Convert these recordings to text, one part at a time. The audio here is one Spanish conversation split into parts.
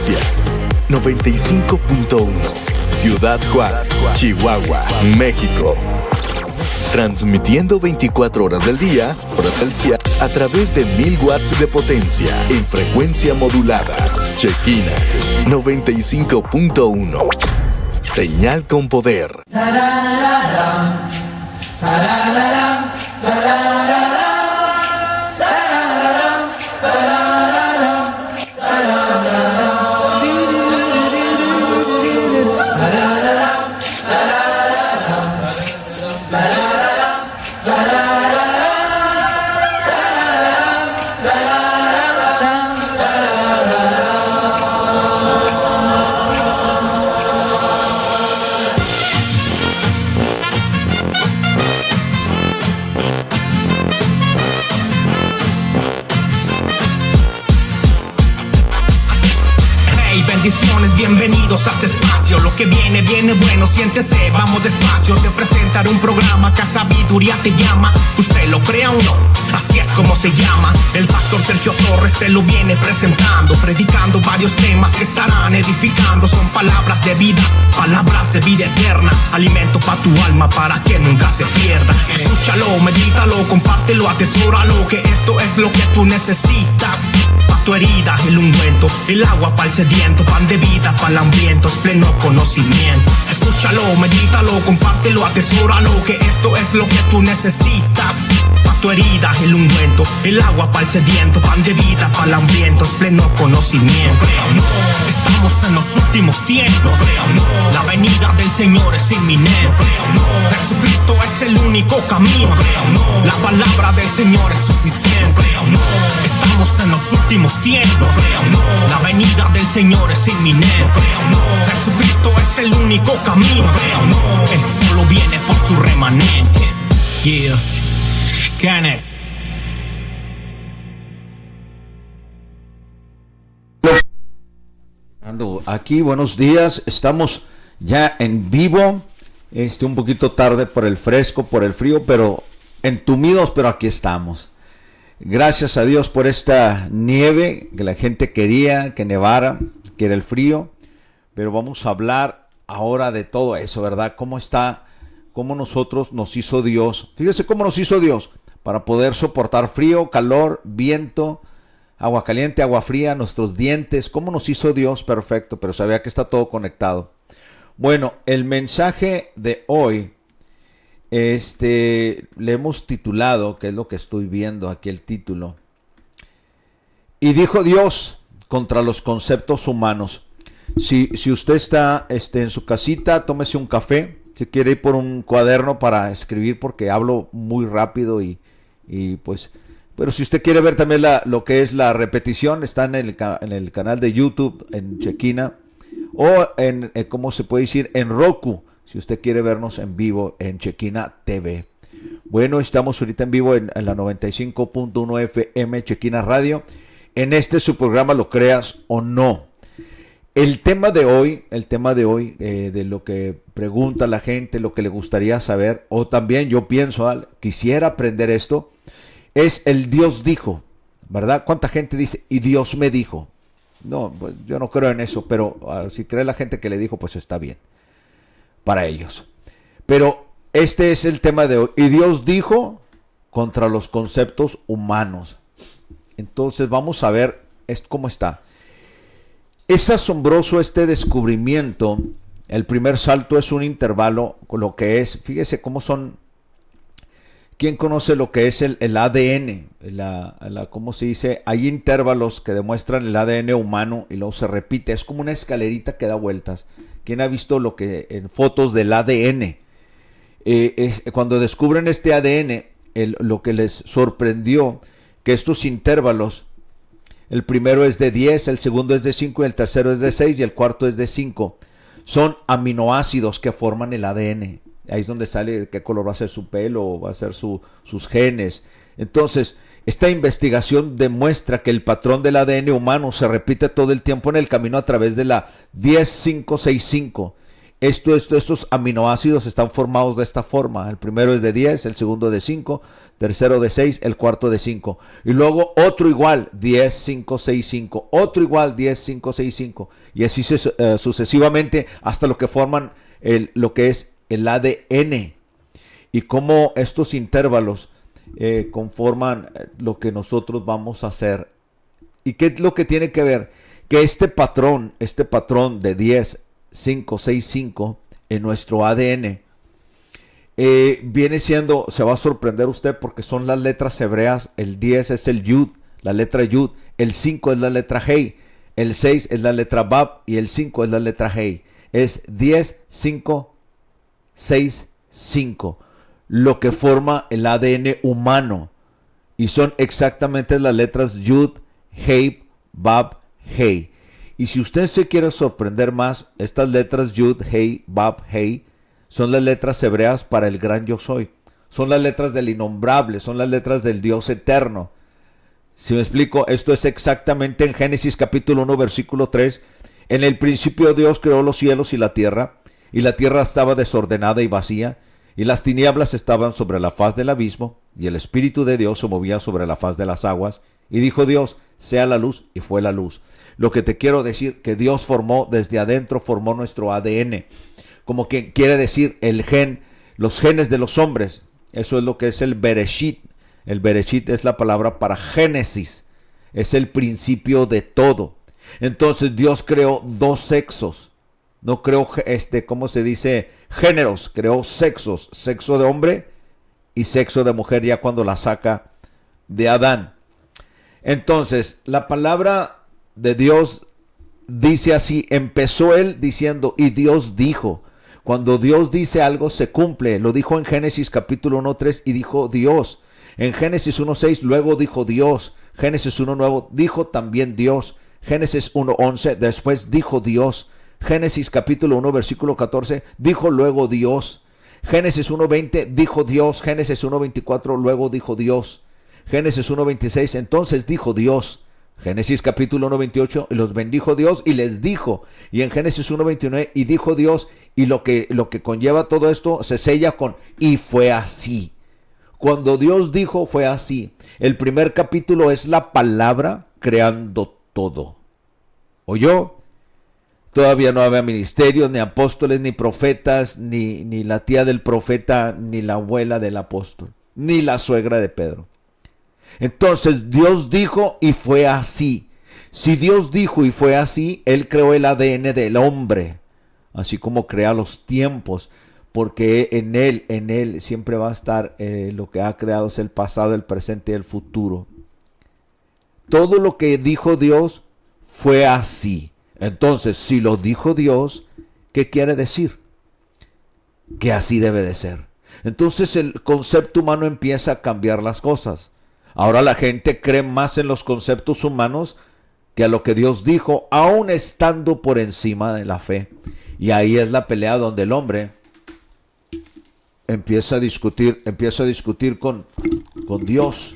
Potencia 95.1, Ciudad Juárez, Chihuahua, México. Transmitiendo 24 horas del día a través de 1000 watts de potencia en frecuencia modulada. Chequina 95.1. Señal con poder. Bienvenidos a este espacio, lo que viene, viene bueno, siéntese, vamos despacio. Te presentaré un programa que a sabiduría te llama. Usted lo crea o no, así es como se llama. El pastor Sergio Torres te lo viene presentando, predicando varios temas que estarán edificando. Son palabras de vida eterna, alimento para tu alma para que nunca se pierda. Escúchalo, medítalo, compártelo, atesóralo, que esto es lo que tú necesitas. Pa' tu herida el ungüento, el agua para el sediento, pan de vida para el hambriento, es pleno conocimiento. Escúchalo, medítalo, compártelo, atesóralo, que esto es lo que tú necesitas. Pa' tu herida el ungüento, el agua para el sediento, pan de vida para el hambriento, es pleno conocimiento. No, estamos en los últimos tiempos. No, la venida del Señor es inminente. No, Jesucristo es el único camino. No, la palabra del Señor es suficiente. No, estamos en los últimos tiempos. No, la venida del Señor es inminente. No, Jesucristo es el único camino. No, Él solo viene por su remanente. Yeah, can it? Aquí, buenos días, estamos ya en vivo, un poquito tarde por el fresco, por el frío, pero entumidos, pero aquí estamos. Gracias a Dios por esta nieve que la gente quería, que nevara, que era el frío, pero vamos a hablar ahora de todo eso, ¿verdad? ¿Cómo está? ¿Cómo nosotros nos hizo Dios? Fíjese cómo nos hizo Dios para poder soportar frío, calor, viento, agua caliente, agua fría, nuestros dientes. ¿Cómo nos hizo Dios? Perfecto, pero sabía que está todo conectado. Bueno, el mensaje de hoy, le hemos titulado, que es lo que estoy viendo aquí el título. Y dijo Dios contra los conceptos humanos. Si usted está en su casita, tómese un café. Si quiere ir por un cuaderno para escribir, porque hablo muy rápido y pues... Pero si usted quiere ver también lo que es la repetición, está en el canal de YouTube, en Chequina, o en, ¿cómo se puede decir? En Roku, si usted quiere vernos en vivo en Chequina TV. Bueno, estamos ahorita en vivo en la 95.1 FM Chequina Radio. En su programa, lo creas o no. El tema de hoy, de lo que pregunta la gente, lo que le gustaría saber, o también yo pienso, quisiera aprender esto, es el Dios dijo, ¿verdad? ¿Cuánta gente dice, y Dios me dijo? No, pues yo no creo en eso, pero si cree la gente que le dijo, pues está bien, para ellos. Pero este es el tema de hoy, y Dios dijo contra los conceptos humanos. Entonces vamos a ver cómo está. Es asombroso este descubrimiento. El primer salto es un intervalo, con lo que es, fíjese cómo son. ¿Quién conoce lo que es el ADN? ¿Cómo se dice? Hay intervalos que demuestran el ADN humano y luego se repite. Es como una escalerita que da vueltas. ¿Quién ha visto lo que en fotos del ADN? Cuando descubren este ADN, lo que les sorprendió, que estos intervalos, el primero es de 10, el segundo es de 5, y el tercero es de 6 y el cuarto es de 5. Son aminoácidos que forman el ADN. Ahí es donde sale qué color va a ser su pelo, va a ser sus genes. Entonces, esta investigación demuestra que el patrón del ADN humano se repite todo el tiempo en el camino a través de la 10565. Estos aminoácidos están formados de esta forma. El primero es de 10, el segundo de 5, tercero de 6, el cuarto de 5. Y luego otro igual, 10, 5, 6, 5. Otro igual, 10, 5, 6, 5. Y así sucesivamente hasta lo que forman lo que es el ADN. Y cómo estos intervalos conforman lo que nosotros vamos a hacer. ¿Y qué es lo que tiene que ver? Que este patrón de 10, 5, 6, 5 en nuestro ADN viene siendo, se va a sorprender usted porque son las letras hebreas. El 10 es el Yud, la letra Yud. El 5 es la letra Hei. El 6 es la letra Bab y el 5 es la letra Hei. Es 10, 5, 6, 5. Lo que forma el ADN humano. Y son exactamente las letras Yud, Hei, Bab, Hei. Y si usted se quiere sorprender más, estas letras Yud, Hei, Bab, Hei son las letras hebreas para el gran yo soy. Son las letras del innombrable, son las letras del Dios eterno. Si me explico, esto es exactamente en Génesis capítulo 1, versículo 3. En el principio Dios creó los cielos y la tierra estaba desordenada y vacía, y las tinieblas estaban sobre la faz del abismo, y el Espíritu de Dios se movía sobre la faz de las aguas. Y dijo Dios, sea la luz, y fue la luz. Lo que te quiero decir, que Dios formó desde adentro, formó nuestro ADN. Como que quiere decir los genes de los hombres. Eso es lo que es el Bereshit. El Bereshit es la palabra para Génesis. Es el principio de todo. Entonces Dios creó dos sexos. No creó, ¿cómo se dice? Géneros. Creó sexos. Sexo de hombre y sexo de mujer ya cuando la saca de Adán. Entonces, la palabra de Dios dice así, empezó él diciendo, y Dios dijo. Cuando Dios dice algo se cumple. Lo dijo en Génesis capítulo 1:3 y dijo Dios. En Génesis 1:6 luego dijo Dios. Génesis 1:9 dijo también Dios. Génesis 1:11 después dijo Dios. Génesis capítulo 1 versículo 14 dijo luego Dios. Génesis 1:20 dijo Dios. Génesis 1:24 luego dijo Dios. Génesis 1:26 entonces dijo Dios. Génesis capítulo 1:28 y los bendijo Dios y les dijo. Y en Génesis 1:29 y dijo Dios, y lo que conlleva todo esto se sella con y fue así. Cuando Dios dijo fue así. El primer capítulo es la palabra creando todo. ¿Oyó? Todavía no había ministerios, ni apóstoles, ni profetas, ni la tía del profeta, ni la abuela del apóstol, ni la suegra de Pedro. Entonces Dios dijo y fue así. Si Dios dijo y fue así, Él creó el ADN del hombre, así como crea los tiempos, porque en Él siempre va a estar lo que ha creado es el pasado, el presente y el futuro. Todo lo que dijo Dios fue así. Entonces, si lo dijo Dios, ¿qué quiere decir? Que así debe de ser. Entonces el concepto humano empieza a cambiar las cosas. Ahora la gente cree más en los conceptos humanos que a lo que Dios dijo, aún estando por encima de la fe. Y ahí es la pelea donde el hombre empieza a discutir con Dios.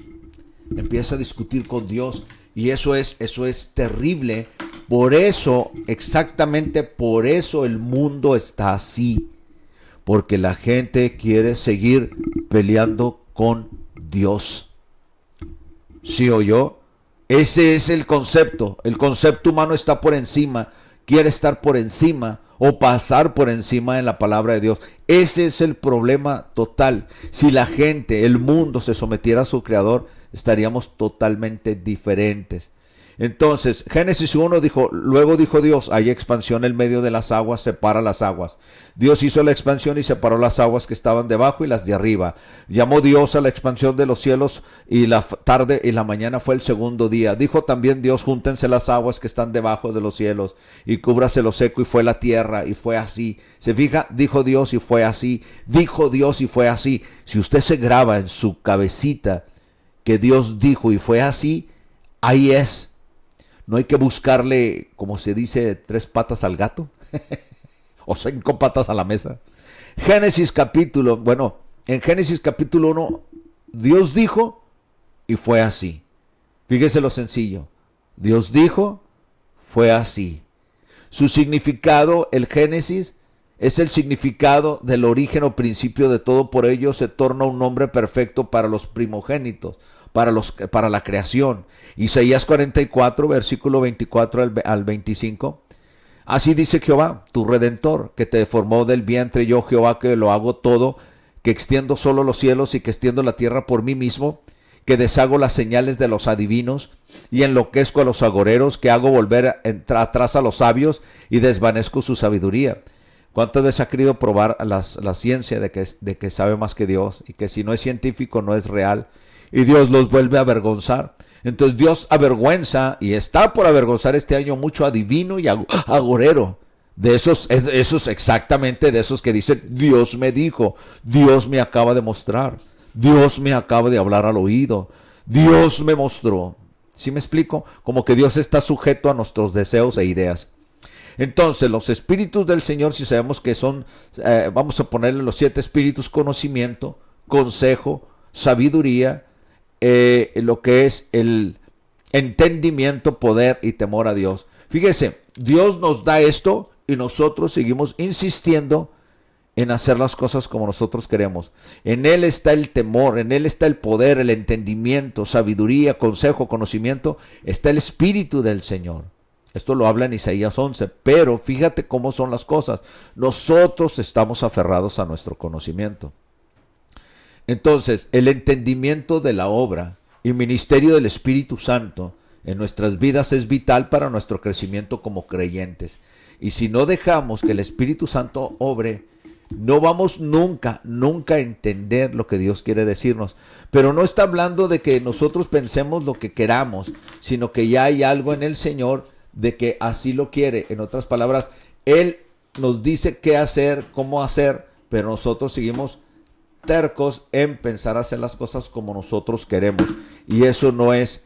Empieza a discutir con Dios. Y eso es terrible. Por eso, exactamente por eso el mundo está así. Porque la gente quiere seguir peleando con Dios. ¿Sí oyó? Ese es el concepto. El concepto humano está por encima. Quiere estar por encima o pasar por encima en la palabra de Dios. Ese es el problema total. Si la gente, el mundo se sometiera a su creador, estaríamos totalmente diferentes. Entonces, Génesis 1 dijo, luego dijo Dios, hay expansión en medio de las aguas, separa las aguas. Dios hizo la expansión y separó las aguas que estaban debajo y las de arriba. Llamó Dios a la expansión de los cielos y la tarde y la mañana fue el segundo día. Dijo también Dios, júntense las aguas que están debajo de los cielos y cúbrase lo seco y fue la tierra y fue así. ¿Se fija? Dijo Dios y fue así. Dijo Dios y fue así. Si usted se graba en su cabecita que Dios dijo y fue así, ahí es. No hay que buscarle, como se dice, 3 patas al gato o 5 patas a la mesa. En Génesis capítulo 1, Dios dijo y fue así. Fíjese lo sencillo. Dios dijo, fue así. Su significado, el Génesis, es el significado del origen o principio de todo. Por ello se torna un nombre perfecto para los primogénitos, para la creación. Isaías 44, versículo 24 al 25. Así dice Jehová, tu Redentor, que te formó del vientre, yo Jehová, que lo hago todo, que extiendo solo los cielos y que extiendo la tierra por mí mismo, que deshago las señales de los adivinos y enloquezco a los agoreros, que hago volver atrás a los sabios y desvanezco su sabiduría. ¿Cuántas veces ha querido probar la ciencia de que sabe más que Dios y que si no es científico no es real? Y Dios los vuelve a avergonzar. Entonces Dios avergüenza y está por avergonzar este año mucho adivino y agorero. De esos exactamente, de esos que dicen, Dios me dijo, Dios me acaba de mostrar, Dios me acaba de hablar al oído, Dios me mostró. ¿Sí me explico? Como que Dios está sujeto a nuestros deseos e ideas. Entonces, los espíritus del Señor, si sabemos que son, vamos a ponerle los 7 espíritus: conocimiento, consejo, sabiduría, lo que es el entendimiento, poder y temor a Dios. Fíjese, Dios nos da esto y nosotros seguimos insistiendo en hacer las cosas como nosotros queremos. En Él está el temor, en Él está el poder, el entendimiento, sabiduría, consejo, conocimiento, está el Espíritu del Señor. Esto lo habla en Isaías 11, pero fíjate cómo son las cosas. Nosotros estamos aferrados a nuestro conocimiento. Entonces, el entendimiento de la obra y ministerio del Espíritu Santo en nuestras vidas es vital para nuestro crecimiento como creyentes. Y si no dejamos que el Espíritu Santo obre, no vamos nunca a entender lo que Dios quiere decirnos. Pero no está hablando de que nosotros pensemos lo que queramos, sino que ya hay algo en el Señor de que así lo quiere. En otras palabras, Él nos dice qué hacer, cómo hacer, pero nosotros seguimos tercos en pensar hacer las cosas como nosotros queremos. Y eso no es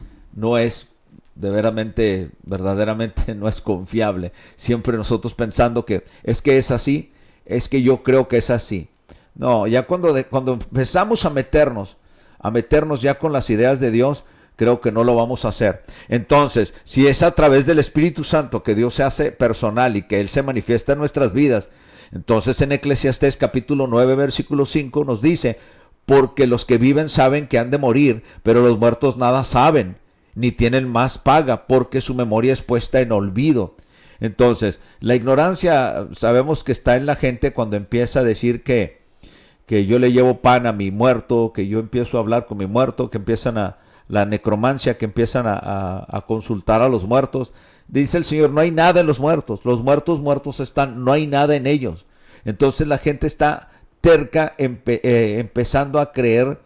verdaderamente no es confiable. Siempre nosotros pensando que es así, es que yo creo que es así. No, ya cuando empezamos a meternos ya con las ideas de Dios, creo que no lo vamos a hacer. Entonces, si es a través del Espíritu Santo que Dios se hace personal y que Él se manifiesta en nuestras vidas, entonces en Eclesiastés capítulo 9, versículo 5 nos dice, porque los que viven saben que han de morir, pero los muertos nada saben, ni tienen más paga, porque su memoria es puesta en olvido. Entonces, la ignorancia sabemos que está en la gente cuando empieza a decir que yo le llevo pan a mi muerto, que yo empiezo a hablar con mi muerto, que empiezan la necromancia, que empiezan a consultar a los muertos. Dice el Señor, no hay nada en los muertos están, no hay nada en ellos. Entonces la gente está terca, empezando a creer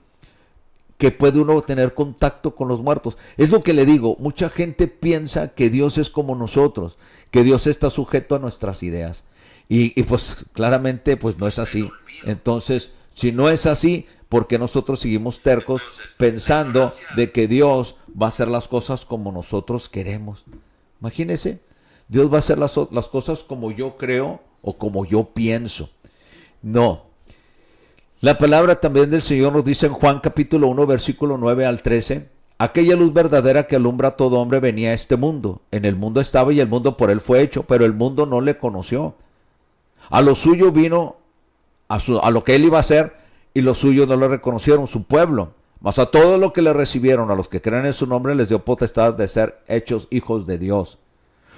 que puede uno tener contacto con los muertos. Es lo que le digo, mucha gente piensa que Dios es como nosotros, que Dios está sujeto a nuestras ideas. Y pues claramente pues no es así. Entonces, si no es así, ¿por qué nosotros seguimos tercos pensando de que Dios va a hacer las cosas como nosotros queremos? Imagínense, Dios va a hacer las cosas como yo creo o como yo pienso. No. La palabra también del Señor nos dice en Juan capítulo 1, versículo 9 al 13, aquella luz verdadera que alumbra a todo hombre venía a este mundo. En el mundo estaba y el mundo por él fue hecho, pero el mundo no le conoció. A lo suyo vino, a lo que él iba a hacer, y los suyos no le reconocieron, su pueblo. Mas a todos los que le recibieron, a los que creen en su nombre, les dio potestad de ser hechos hijos de Dios,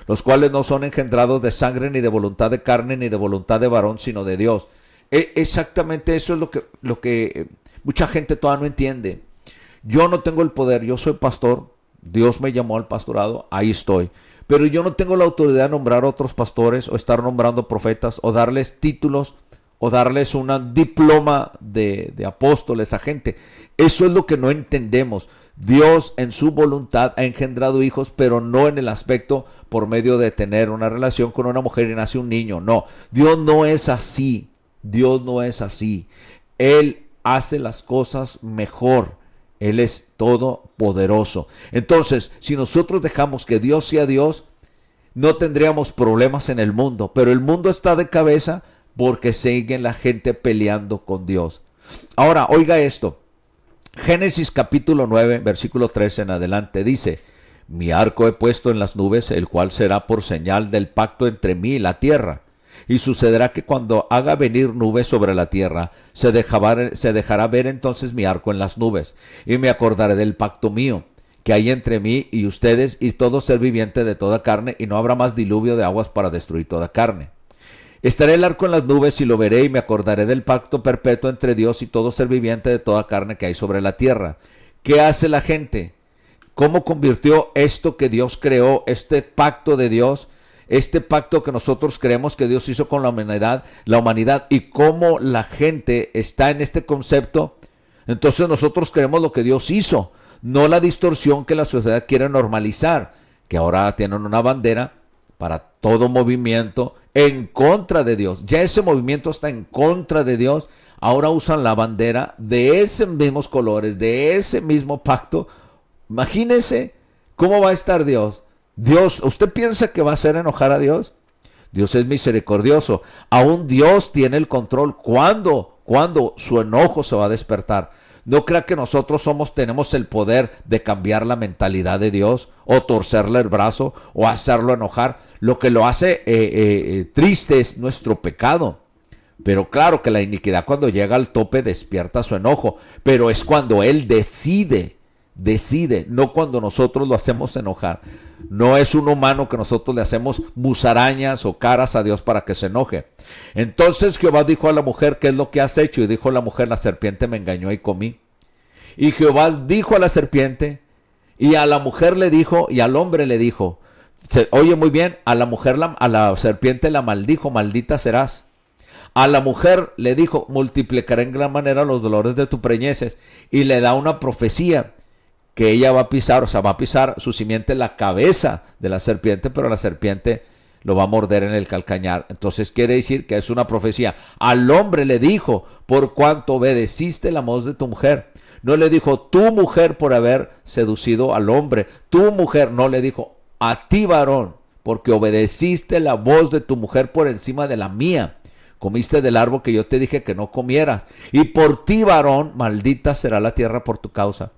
los cuales no son engendrados de sangre, ni de voluntad de carne, ni de voluntad de varón, sino de Dios. Exactamente eso es lo que mucha gente todavía no entiende. Yo no tengo el poder, yo soy pastor, Dios me llamó al pastorado, ahí estoy. Pero yo no tengo la autoridad de nombrar a otros pastores o estar nombrando profetas o darles títulos o darles un diploma de apóstoles a gente. Eso es lo que no entendemos. Dios en su voluntad ha engendrado hijos, pero no en el aspecto por medio de tener una relación con una mujer y nace un niño. No, Dios no es así. Dios no es así. Él hace las cosas mejor. Él es todopoderoso. Entonces, si nosotros dejamos que Dios sea Dios, no tendríamos problemas en el mundo. Pero el mundo está de cabeza porque sigue la gente peleando con Dios. Ahora, oiga esto. Génesis capítulo 9, versículo 13 en adelante dice, mi arco he puesto en las nubes, el cual será por señal del pacto entre mí y la tierra. Y sucederá que cuando haga venir nubes sobre la tierra, se dejará ver entonces mi arco en las nubes, y me acordaré del pacto mío, que hay entre mí y ustedes y todo ser viviente de toda carne, y no habrá más diluvio de aguas para destruir toda carne. Estaré el arco en las nubes y lo veré, y me acordaré del pacto perpetuo entre Dios y todo ser viviente de toda carne que hay sobre la tierra. ¿Qué hace la gente? ¿Cómo convirtió esto que Dios creó, este pacto de Dios, este pacto que nosotros creemos que Dios hizo con la humanidad, y cómo la gente está en este concepto? Entonces nosotros creemos lo que Dios hizo, no la distorsión que la sociedad quiere normalizar, que ahora tienen una bandera para todo movimiento en contra de Dios. Ya ese movimiento está en contra de Dios. Ahora usan la bandera de esos mismos colores, de ese mismo pacto. Imagínense cómo va a estar Dios. Dios, ¿usted piensa que va a hacer enojar a Dios? Dios es misericordioso. Aún Dios tiene el control cuando su enojo se va a despertar. No crea que nosotros tenemos el poder de cambiar la mentalidad de Dios, o torcerle el brazo, o hacerlo enojar. Lo que lo hace triste es nuestro pecado. Pero claro que la iniquidad, cuando llega al tope, despierta su enojo. Pero es cuando Él decide, no cuando nosotros lo hacemos enojar. No es un humano que nosotros le hacemos musarañas o caras a Dios para que se enoje. Entonces Jehová dijo a la mujer: ¿qué es lo que has hecho? Y dijo la mujer: la serpiente me engañó y comí. Y Jehová dijo a la serpiente, y a la mujer le dijo, y al hombre le dijo, oye muy bien, a la serpiente la maldijo: maldita serás. A la mujer le dijo: multiplicaré en gran manera los dolores de tu preñeces. Y le da una profecía que ella va a pisar, va a pisar su simiente la cabeza de la serpiente, pero la serpiente lo va a morder en el calcañar. Entonces quiere decir que es una profecía. Al hombre le dijo: por cuanto obedeciste la voz de tu mujer. No le dijo tu mujer por haber seducido al hombre. Tu mujer, no le dijo a ti varón, porque obedeciste la voz de tu mujer por encima de la mía. Comiste del árbol que yo te dije que no comieras. Y por ti varón, maldita será la tierra por tu causa.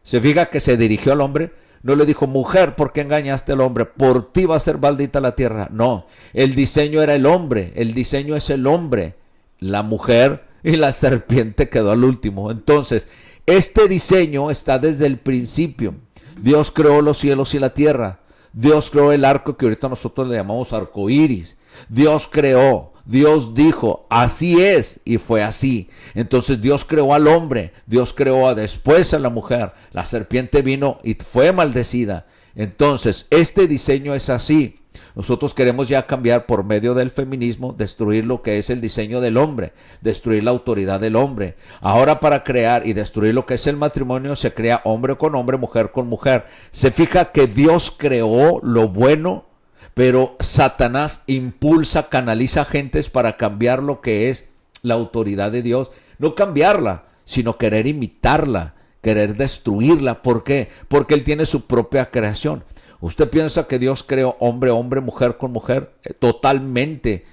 Se fija que se dirigió al hombre. No le dijo: mujer, ¿por qué engañaste al hombre? Por ti va a ser maldita la tierra. No, el diseño era el hombre. El diseño es el hombre. La mujer y la serpiente quedó al último. Entonces, este diseño está desde el principio. Dios creó los cielos y la tierra. Dios creó el arco que ahorita nosotros le llamamos arco iris. Dios creó. Dios dijo: así es, y fue así. Entonces Dios creó al hombre, Dios creó después a la mujer. La serpiente vino y fue maldecida. Entonces este diseño es así. Nosotros queremos ya cambiar por medio del feminismo, destruir lo que es el diseño del hombre, destruir la autoridad del hombre. Ahora, para crear y destruir lo que es el matrimonio, se crea hombre con hombre, mujer con mujer. Se fija que Dios creó lo bueno, pero Satanás impulsa, canaliza gentes para cambiar lo que es la autoridad de Dios. No cambiarla, sino querer imitarla, querer destruirla. ¿Por qué? Porque Él tiene su propia creación. ¿Usted piensa que Dios creó hombre, hombre, mujer con mujer? Totalmente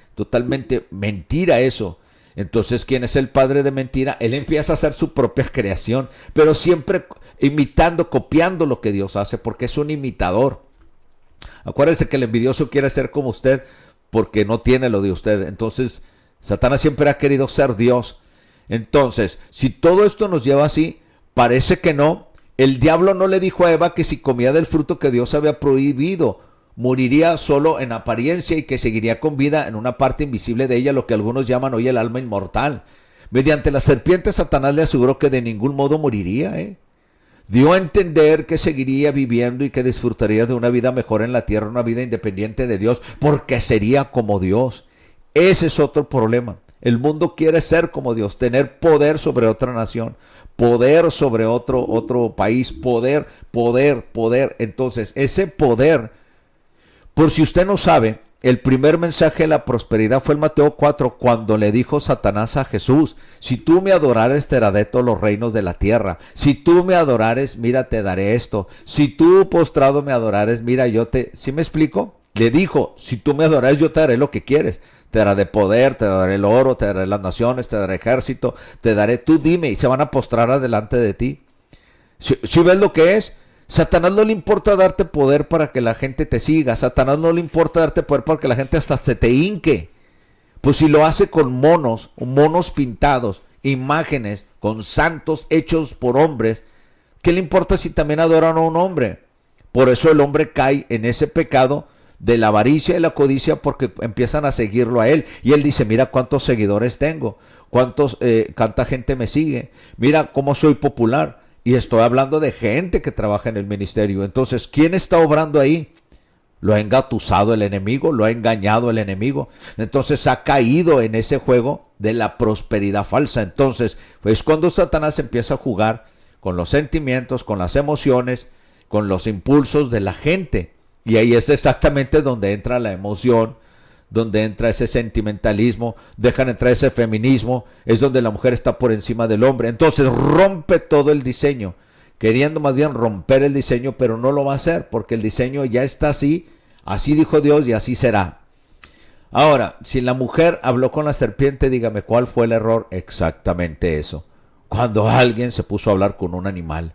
mentira eso. Entonces, ¿quién es el padre de mentira? Él empieza a hacer su propia creación, pero siempre imitando, copiando lo que Dios hace, porque es un imitador. Acuérdese que el envidioso quiere ser como usted porque no tiene lo de usted. Entonces, Satanás siempre ha querido ser Dios. Entonces, si todo esto nos lleva así, parece que no. El diablo no le dijo a Eva que si comía del fruto que Dios había prohibido, moriría solo en apariencia y que seguiría con vida en una parte invisible de ella, lo que algunos llaman hoy el alma inmortal. Mediante la serpiente, Satanás le aseguró que de ningún modo moriría. Dio a entender que seguiría viviendo y que disfrutaría de una vida mejor en la tierra, una vida independiente de Dios, porque sería como Dios. Ese es otro problema. El mundo quiere ser como Dios, tener poder sobre otra nación, poder sobre otro país, poder. Entonces, ese poder, por si usted no sabe, el primer mensaje de la prosperidad fue en Mateo 4, cuando le dijo Satanás a Jesús: si tú me adorares, te daré todos los reinos de la tierra. Si tú me adorares, mira, te daré esto. Si tú postrado me adorares, mira, yo te... ¿Sí me explico? Le dijo: si tú me adorares, yo te daré lo que quieres. Te daré poder, te daré el oro, te daré las naciones, te daré ejército, te daré, tú dime, y se van a postrar adelante de ti. ¿Sí ves lo que es? Satanás no le importa darte poder para que la gente te siga. Satanás no le importa darte poder para que la gente hasta se te hinque. Pues si lo hace con monos pintados, imágenes, con santos hechos por hombres, ¿qué le importa si también adoran a un hombre? Por eso el hombre cae en ese pecado de la avaricia y la codicia, porque empiezan a seguirlo a él. Y él dice, mira cuántos seguidores tengo, cuánta gente me sigue, mira cómo soy popular. Y estoy hablando de gente que trabaja en el ministerio. Entonces, ¿quién está obrando ahí? Lo ha engatusado el enemigo, lo ha engañado el enemigo. Entonces ha caído en ese juego de la prosperidad falsa. Entonces, pues cuando Satanás empieza a jugar con los sentimientos, con las emociones, con los impulsos de la gente. Y ahí es exactamente donde entra la emoción, donde entra ese sentimentalismo, dejan entrar ese feminismo, es donde la mujer está por encima del hombre. Entonces rompe todo el diseño, queriendo más bien romper el diseño, pero no lo va a hacer, porque el diseño ya está así dijo Dios y así será. Ahora, si la mujer habló con la serpiente, dígame, ¿cuál fue el error? Exactamente eso, cuando alguien se puso a hablar con un animal.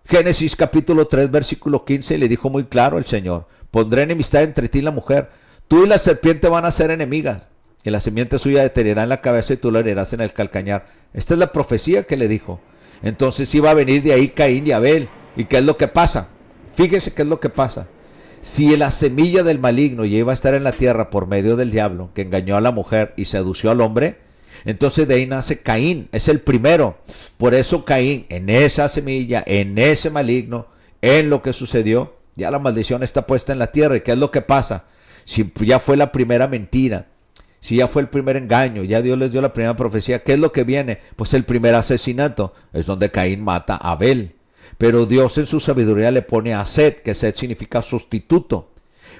Génesis capítulo 3, versículo 15, le dijo muy claro el Señor, pondré enemistad entre ti y la mujer, tú y la serpiente van a ser enemigas, y la simiente suya te herirá en la cabeza y tú la herirás en el calcañar. Esta es la profecía que le dijo. Entonces iba a venir de ahí Caín y Abel. ¿Y qué es lo que pasa? Fíjese qué es lo que pasa. Si la semilla del maligno ya iba a estar en la tierra por medio del diablo, que engañó a la mujer y sedució al hombre, entonces de ahí nace Caín, es el primero. Por eso Caín, en esa semilla, en ese maligno, en lo que sucedió, ya la maldición está puesta en la tierra. ¿Y qué es lo que pasa? Si ya fue la primera mentira, si ya fue el primer engaño, ya Dios les dio la primera profecía, ¿qué es lo que viene? Pues el primer asesinato, es donde Caín mata a Abel. Pero Dios en su sabiduría le pone a Set, que Set significa sustituto.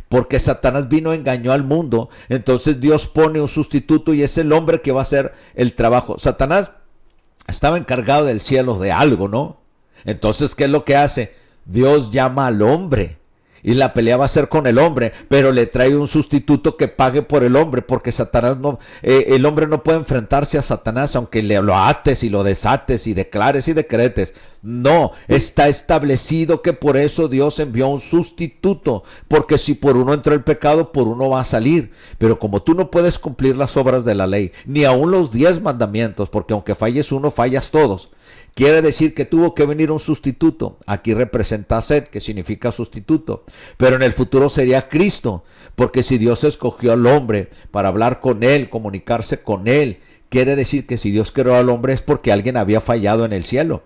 Porque Satanás vino, engañó al mundo, entonces Dios pone un sustituto y es el hombre que va a hacer el trabajo. Satanás estaba encargado del cielo de algo, ¿no? Entonces, ¿qué es lo que hace? Dios llama al hombre y la pelea va a ser con el hombre, pero le trae un sustituto que pague por el hombre, porque Satanás no, el hombre no puede enfrentarse a Satanás aunque lo ates y lo desates y declares y decretes. No, está establecido que por eso Dios envió un sustituto, porque si por uno entró el pecado, por uno va a salir. Pero como tú no puedes cumplir las obras de la ley, ni aun los 10 mandamientos, porque aunque falles uno, fallas todos. Quiere decir que tuvo que venir un sustituto. Aquí representa a Set, que significa sustituto. Pero en el futuro sería Cristo, porque si Dios escogió al hombre para hablar con él, comunicarse con él, quiere decir que si Dios creó al hombre es porque alguien había fallado en el cielo.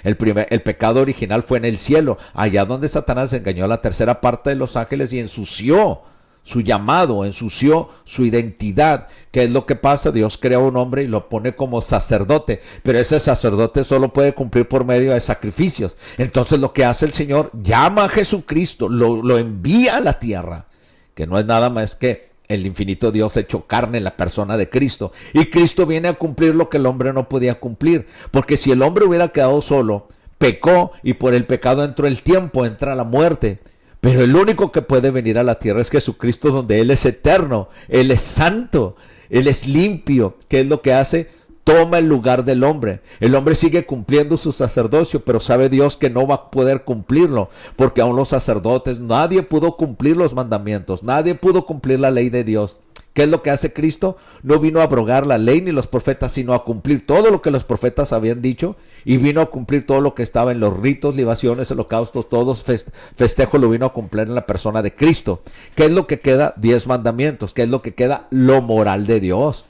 El pecado original fue en el cielo, allá donde Satanás engañó a la tercera parte de los ángeles y ensució su llamado, ensució su identidad. ¿Qué es lo que pasa? Dios crea un hombre y lo pone como sacerdote, pero ese sacerdote solo puede cumplir por medio de sacrificios. Entonces lo que hace el Señor, llama a Jesucristo, lo envía a la tierra, que no es nada más que el infinito Dios hecho carne en la persona de Cristo. Y Cristo viene a cumplir lo que el hombre no podía cumplir, porque si el hombre hubiera quedado solo, pecó y por el pecado entró el tiempo, entra la muerte. Pero el único que puede venir a la tierra es Jesucristo, donde Él es eterno, Él es santo, Él es limpio. ¿Qué es lo que hace? Toma el lugar del hombre. El hombre sigue cumpliendo su sacerdocio, pero sabe Dios que no va a poder cumplirlo, porque aún los sacerdotes, nadie pudo cumplir los mandamientos, nadie pudo cumplir la ley de Dios. ¿Qué es lo que hace Cristo? No vino a abrogar la ley ni los profetas, sino a cumplir todo lo que los profetas habían dicho, y vino a cumplir todo lo que estaba en los ritos, libaciones, holocaustos, todos festejos, lo vino a cumplir en la persona de Cristo. ¿Qué es lo que queda? 10 mandamientos. ¿Qué es lo que queda? Lo moral de Dios.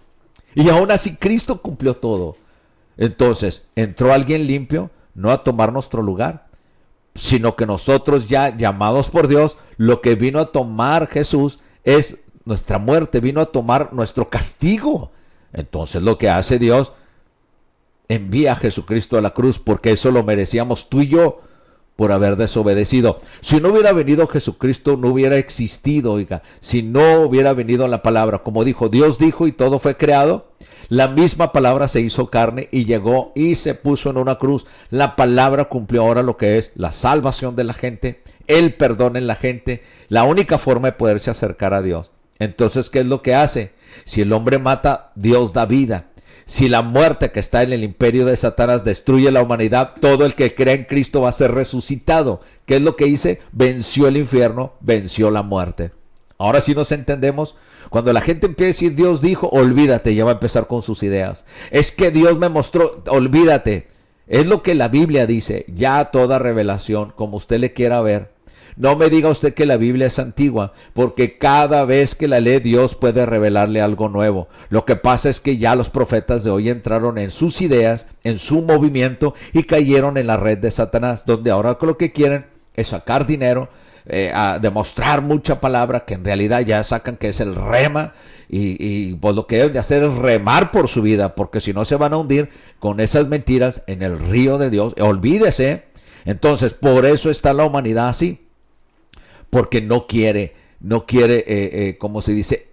Y aún así Cristo cumplió todo. Entonces, entró alguien limpio, no a tomar nuestro lugar, sino que nosotros ya llamados por Dios, lo que vino a tomar Jesús es nuestra muerte, vino a tomar nuestro castigo. Entonces lo que hace Dios, envía a Jesucristo a la cruz, porque eso lo merecíamos tú y yo por haber desobedecido. Si no hubiera venido Jesucristo, no hubiera existido, oiga. Si no hubiera venido la palabra, como dijo, Dios dijo y todo fue creado, la misma palabra se hizo carne y llegó y se puso en una cruz. La palabra cumplió ahora lo que es la salvación de la gente, el perdón en la gente, la única forma de poderse acercar a Dios. Entonces, ¿qué es lo que hace? Si el hombre mata, Dios da vida. Si la muerte que está en el imperio de Satanás destruye la humanidad, todo el que cree en Cristo va a ser resucitado. ¿Qué es lo que dice? Venció el infierno, venció la muerte. Ahora sí nos entendemos. Cuando la gente empieza a decir Dios dijo, olvídate, ya va a empezar con sus ideas. Es que Dios me mostró, olvídate. Es lo que la Biblia dice, ya toda revelación, como usted le quiera ver. No me diga usted que la Biblia es antigua, porque cada vez que la lee Dios puede revelarle algo nuevo. Lo que pasa es que ya los profetas de hoy entraron en sus ideas, en su movimiento y cayeron en la red de Satanás, donde ahora lo que quieren es sacar dinero, a demostrar mucha palabra, que en realidad ya sacan que es el rema, y pues lo que deben de hacer es remar por su vida, porque si no se van a hundir con esas mentiras en el río de Dios. Olvídese. Entonces, por eso está la humanidad así, porque no quiere, como se dice,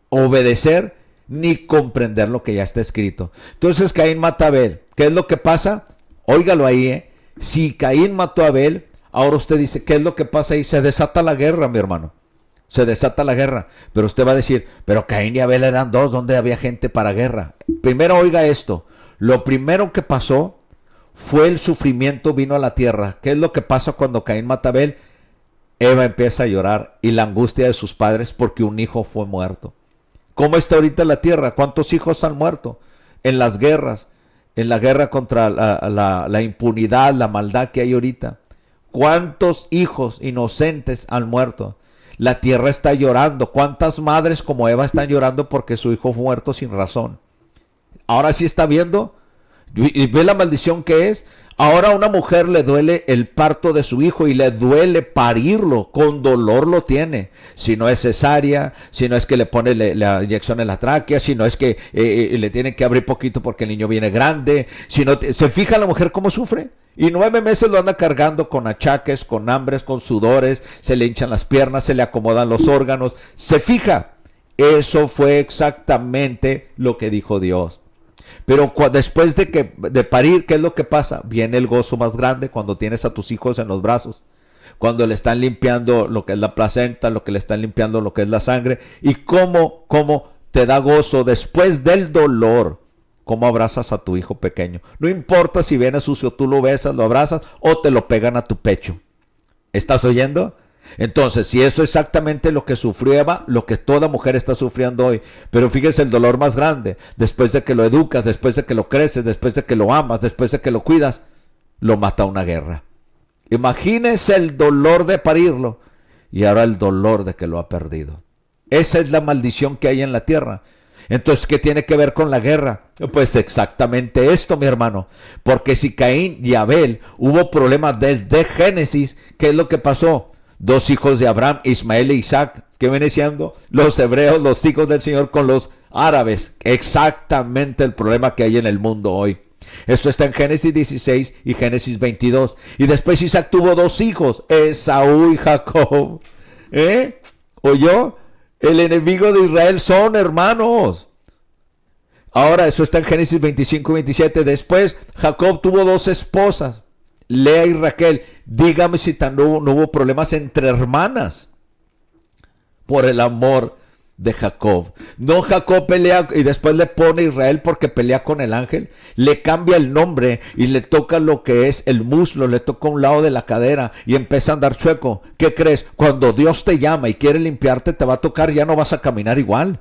obedecer ni comprender lo que ya está escrito. Entonces Caín mata a Abel. ¿Qué es lo que pasa? Óigalo ahí, Si Caín mató a Abel, ahora usted dice, ¿qué es lo que pasa ahí? Se desata la guerra, mi hermano. Se desata la guerra. Pero usted va a decir, pero Caín y Abel eran dos, ¿dónde había gente para guerra? Primero oiga esto. Lo primero que pasó fue el sufrimiento vino a la tierra. ¿Qué es lo que pasa cuando Caín mata a Abel? Eva empieza a llorar y la angustia de sus padres porque un hijo fue muerto. ¿Cómo está ahorita la tierra? ¿Cuántos hijos han muerto? En las guerras, en la guerra contra la impunidad, la maldad que hay ahorita. ¿Cuántos hijos inocentes han muerto? La tierra está llorando. ¿Cuántas madres como Eva están llorando porque su hijo fue muerto sin razón? Ahora sí está viendo. ¿Y ve la maldición que es? Ahora a una mujer le duele el parto de su hijo y le duele parirlo, con dolor lo tiene. Si no es cesárea, si no es que le pone la inyección en la tráquea, si no es que le tienen que abrir poquito porque el niño viene grande. Si no, ¿se fija la mujer cómo sufre? Y 9 meses lo anda cargando con achaques, con hambres, con sudores, se le hinchan las piernas, se le acomodan los órganos. ¿Se fija? Eso fue exactamente lo que dijo Dios. Pero después de parir, ¿qué es lo que pasa? Viene el gozo más grande cuando tienes a tus hijos en los brazos, cuando le están limpiando lo que es la placenta, lo que le están limpiando lo que es la sangre, y cómo te da gozo después del dolor, cómo abrazas a tu hijo pequeño. No importa si viene sucio, tú lo besas, lo abrazas o te lo pegan a tu pecho. ¿Estás oyendo? Entonces, si eso es exactamente lo que sufrió Eva, lo que toda mujer está sufriendo hoy. Pero fíjese el dolor más grande. Después de que lo educas, después de que lo creces, después de que lo amas, después de que lo cuidas, lo mata una guerra. Imagínese el dolor de parirlo y ahora el dolor de que lo ha perdido. Esa es la maldición que hay en la tierra. Entonces, ¿qué tiene que ver con la guerra? Pues exactamente esto, mi hermano. Porque si Caín y Abel hubo problemas desde Génesis, ¿qué es lo que pasó? 2 hijos de Abraham, Ismael e Isaac, que viene siendo los hebreos, los hijos del Señor con los árabes. Exactamente el problema que hay en el mundo hoy. Esto está en Génesis 16 y Génesis 22. Y después Isaac tuvo 2 hijos, Esaú y Jacob. ¿Oyó? El enemigo de Israel son hermanos. Ahora, eso está en Génesis 25 y 27. Después Jacob tuvo 2 esposas, Lea y Raquel. Dígame si no hubo problemas entre hermanas por el amor de Jacob. No, Jacob pelea y después le pone Israel porque pelea con el ángel. Le cambia el nombre y le toca lo que es el muslo, le toca un lado de la cadera y empieza a andar chueco. ¿Qué crees? Cuando Dios te llama y quiere limpiarte, te va a tocar, ya no vas a caminar igual.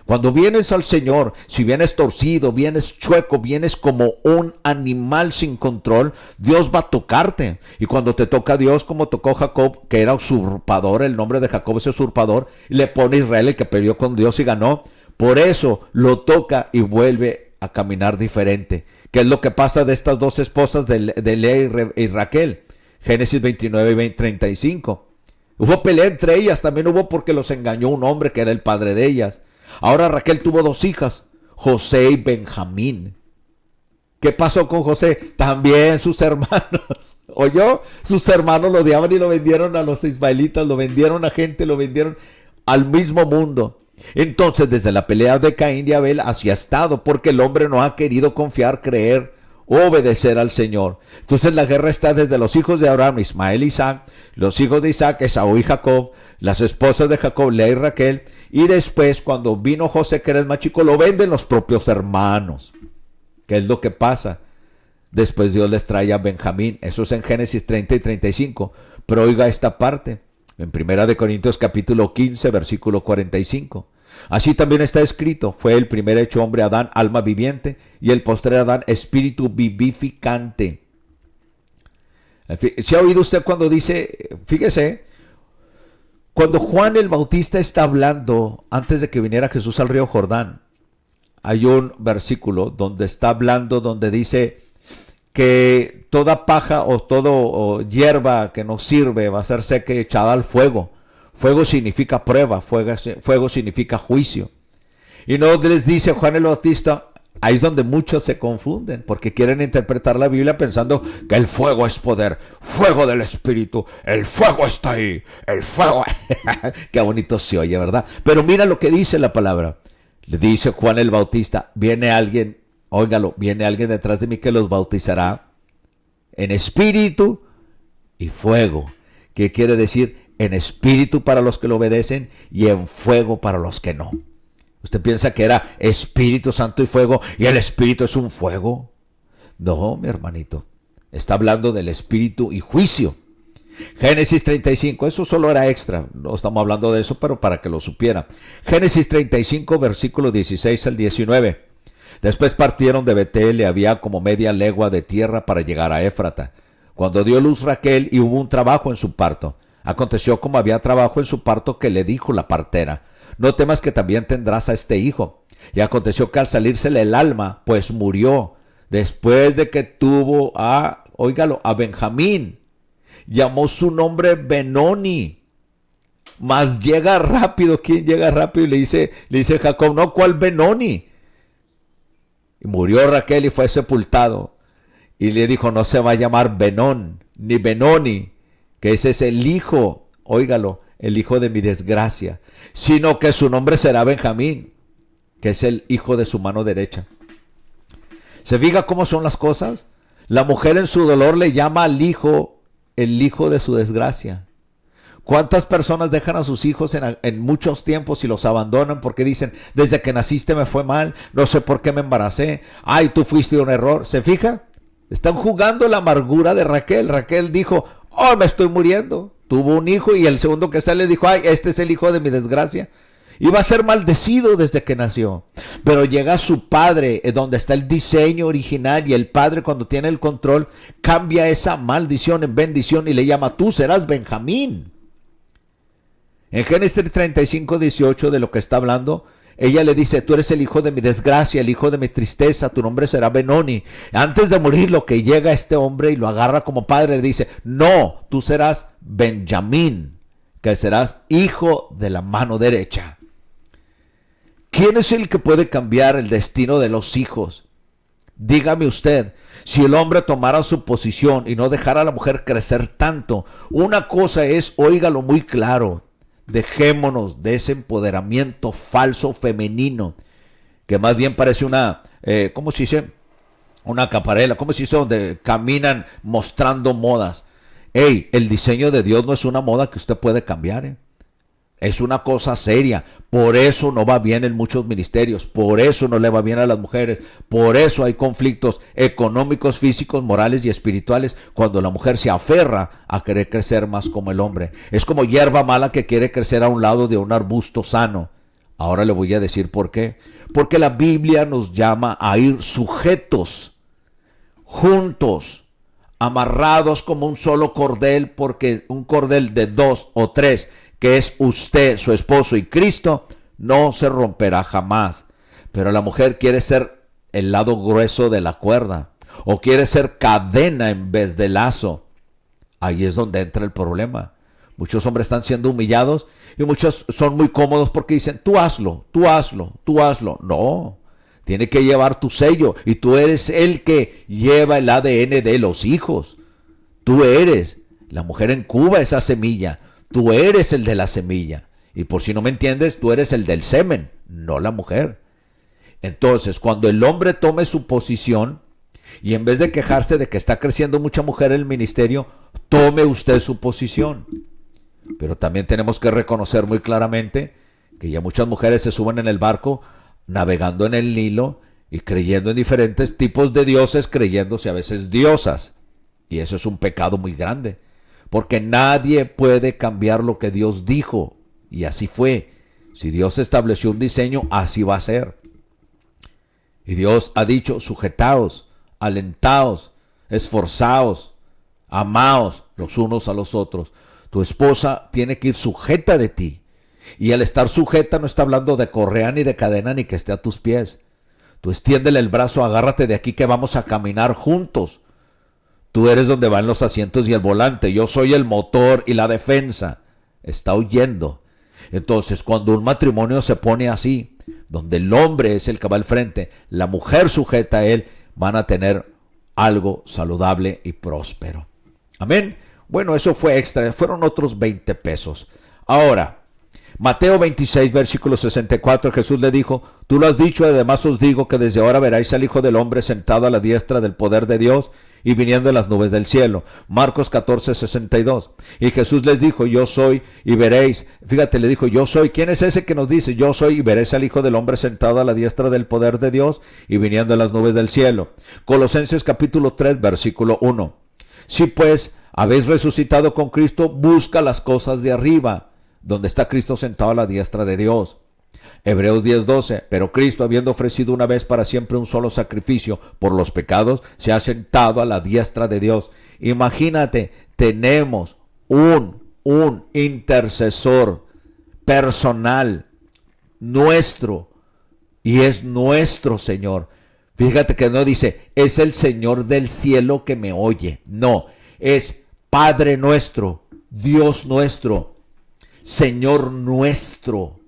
Cuando vienes al Señor, si vienes torcido, vienes chueco, vienes como un animal sin control, Dios va a tocarte. Y cuando te toca Dios, como tocó Jacob, que era usurpador, el nombre de Jacob es usurpador, y le pone Israel, el que peleó con Dios y ganó. Por eso lo toca y vuelve a caminar diferente. ¿Qué es lo que pasa de estas 2 esposas de Lea y Raquel? Génesis 29 y 35. Hubo pelea entre ellas, también hubo porque los engañó un hombre que era el padre de ellas. Ahora Raquel tuvo 2 hijas, José y Benjamín. ¿Qué pasó con José? También sus hermanos. ¿Oyó? Sus hermanos lo odiaban y lo vendieron a los ismaelitas, lo vendieron a gente, lo vendieron al mismo mundo. Entonces, desde la pelea de Caín y Abel así ha estado, porque el hombre no ha querido confiar, creer, obedecer al Señor. Entonces la guerra está desde los hijos de Abraham, Ismael y Isaac, los hijos de Isaac, Esaú y Jacob, las esposas de Jacob, Lea y Raquel, y después cuando vino José, que era el más chico, lo venden los propios hermanos. ¿Qué es lo que pasa? Después Dios les trae a Benjamín, eso es en Génesis 30 y 35, pero oiga esta parte, En 1 Corintios capítulo 15, versículo 45. Así también está escrito, fue el primer hecho hombre Adán, alma viviente, y el postrer Adán, espíritu vivificante. ¿Se ha oído usted cuando dice, fíjese, cuando Juan el Bautista está hablando, antes de que viniera Jesús al río Jordán, hay un versículo donde está hablando, donde dice que toda paja o todo hierba que no sirve va a ser seca y echada al fuego. Fuego significa prueba, fuego significa juicio. Y no les dice Juan el Bautista, ahí es donde muchos se confunden, porque quieren interpretar la Biblia pensando que el fuego es poder, fuego del Espíritu, el fuego está ahí, el fuego. Qué bonito se oye, ¿verdad? Pero mira lo que dice la palabra. Le dice Juan el Bautista, viene alguien, óigalo, viene alguien detrás de mí que los bautizará en espíritu y fuego. ¿Qué quiere decir? En espíritu para los que lo obedecen y en fuego para los que no. ¿Usted piensa que era Espíritu Santo y fuego y el Espíritu es un fuego? No, mi hermanito. Está hablando del Espíritu y juicio. Génesis 35, eso solo era extra. No estamos hablando de eso, pero para que lo supiera. Génesis 35, versículo 16 al 19. Después partieron de Betel y había como media legua de tierra para llegar a Éfrata. Cuando dio luz Raquel y hubo un trabajo en su parto. Aconteció como había trabajo en su parto que le dijo la partera, no temas que también tendrás a este hijo. Y aconteció que al salírsele el alma, pues murió, después de que tuvo a Benjamín. Llamó su nombre Benoni. Mas llega rápido, ¿quién llega rápido? Y le dice Jacob, no, ¿cuál Benoni? Y murió Raquel y fue sepultado. Y le dijo, no se va a llamar Benón, ni Benoni, que ese es el hijo, el hijo de mi desgracia, sino que su nombre será Benjamín, que es el hijo de su mano derecha. ¿Se fija cómo son las cosas? La mujer en su dolor le llama al hijo, el hijo de su desgracia. ¿Cuántas personas dejan a sus hijos en muchos tiempos y los abandonan porque dicen, desde que naciste me fue mal, no sé por qué me embaracé, ay, tú fuiste un error? ¿Se fija? Están jugando la amargura de Raquel. Raquel dijo, oh, me estoy muriendo. Tuvo un hijo y el segundo que sale dijo, ay, este es el hijo de mi desgracia. Iba a ser maldecido desde que nació. Pero llega su padre, donde está el diseño original, y el padre, cuando tiene el control, cambia esa maldición en bendición y le llama, tú serás Benjamín. En Génesis 35, 18, de lo que está hablando, ella le dice, tú eres el hijo de mi desgracia, el hijo de mi tristeza, tu nombre será Benoni. Antes de morir, lo que llega este hombre y lo agarra como padre, le dice, no, tú serás Benjamín, que serás hijo de la mano derecha. ¿Quién es el que puede cambiar el destino de los hijos? Dígame usted, si el hombre tomara su posición y no dejara a la mujer crecer tanto, una cosa es, óigalo muy claro, dejémonos de ese empoderamiento falso femenino, que más bien parece una, ¿cómo se dice? Una caparela, ¿cómo se dice? Donde caminan mostrando modas. Ey, el diseño de Dios no es una moda que usted puede cambiar, Es una cosa seria. Por eso no va bien en muchos ministerios. Por eso no le va bien a las mujeres. Por eso hay conflictos económicos, físicos, morales y espirituales cuando la mujer se aferra a querer crecer más como el hombre. Es como hierba mala que quiere crecer a un lado de un arbusto sano. Ahora le voy a decir por qué. Porque la Biblia nos llama a ir sujetos, juntos, amarrados como un solo cordel, porque un cordel de 2 o 3, que es usted, su esposo y Cristo, no se romperá jamás. Pero la mujer quiere ser el lado grueso de la cuerda, o quiere ser cadena en vez de lazo. Ahí es donde entra el problema. Muchos hombres están siendo humillados y muchos son muy cómodos porque dicen, tú hazlo, tú hazlo, tú hazlo. No, tiene que llevar tu sello, y tú eres el que lleva el ADN de los hijos. Tú eres, la mujer incuba esa semilla. Tú eres el de la semilla. Y por si no me entiendes, tú eres el del semen, no la mujer. Entonces, cuando el hombre tome su posición, y en vez de quejarse de que está creciendo mucha mujer en el ministerio, tome usted su posición. Pero también tenemos que reconocer muy claramente que ya muchas mujeres se suben en el barco, navegando en el Nilo y creyendo en diferentes tipos de dioses, creyéndose a veces diosas. Y eso es un pecado muy grande. porque nadie puede cambiar lo que Dios dijo. Y así fue. Si Dios estableció un diseño, así va a ser. Y Dios ha dicho, sujetaos, alentaos, esforzaos, amaos los unos a los otros. Tu esposa tiene que ir sujeta de ti. Y al estar sujeta no está hablando de correa ni de cadena ni que esté a tus pies. Tú extiéndele el brazo, agárrate de aquí que vamos a caminar juntos. Tú eres donde van los asientos y el volante. Yo soy el motor y la defensa. Está huyendo. Entonces, cuando un matrimonio se pone así, donde el hombre es el que va al frente, la mujer sujeta a él, van a tener algo saludable y próspero. Amén. Bueno, eso fue extra. Fueron otros 20 pesos. Ahora, Mateo 26, versículo 64, Jesús le dijo, tú lo has dicho, además os digo que desde ahora veréis al Hijo del Hombre sentado a la diestra del poder de Dios y viniendo en las nubes del cielo. Marcos 14, 62. Y Jesús les dijo, yo soy y veréis. Fíjate, le dijo, yo soy. ¿Quién es ese que nos dice, yo soy y veréis al Hijo del Hombre sentado a la diestra del poder de Dios y viniendo en las nubes del cielo? Colosenses capítulo 3, versículo 1. Si pues habéis resucitado con Cristo, busca las cosas de arriba, donde está Cristo sentado a la diestra de Dios. Hebreos 10:12, pero Cristo, habiendo ofrecido una vez para siempre un solo sacrificio por los pecados, se ha sentado a la diestra de Dios. Imagínate, tenemos un intercesor personal nuestro, y es nuestro Señor. Fíjate que no dice, es el Señor del cielo que me oye. No, es Padre nuestro, Dios nuestro, Señor nuestro.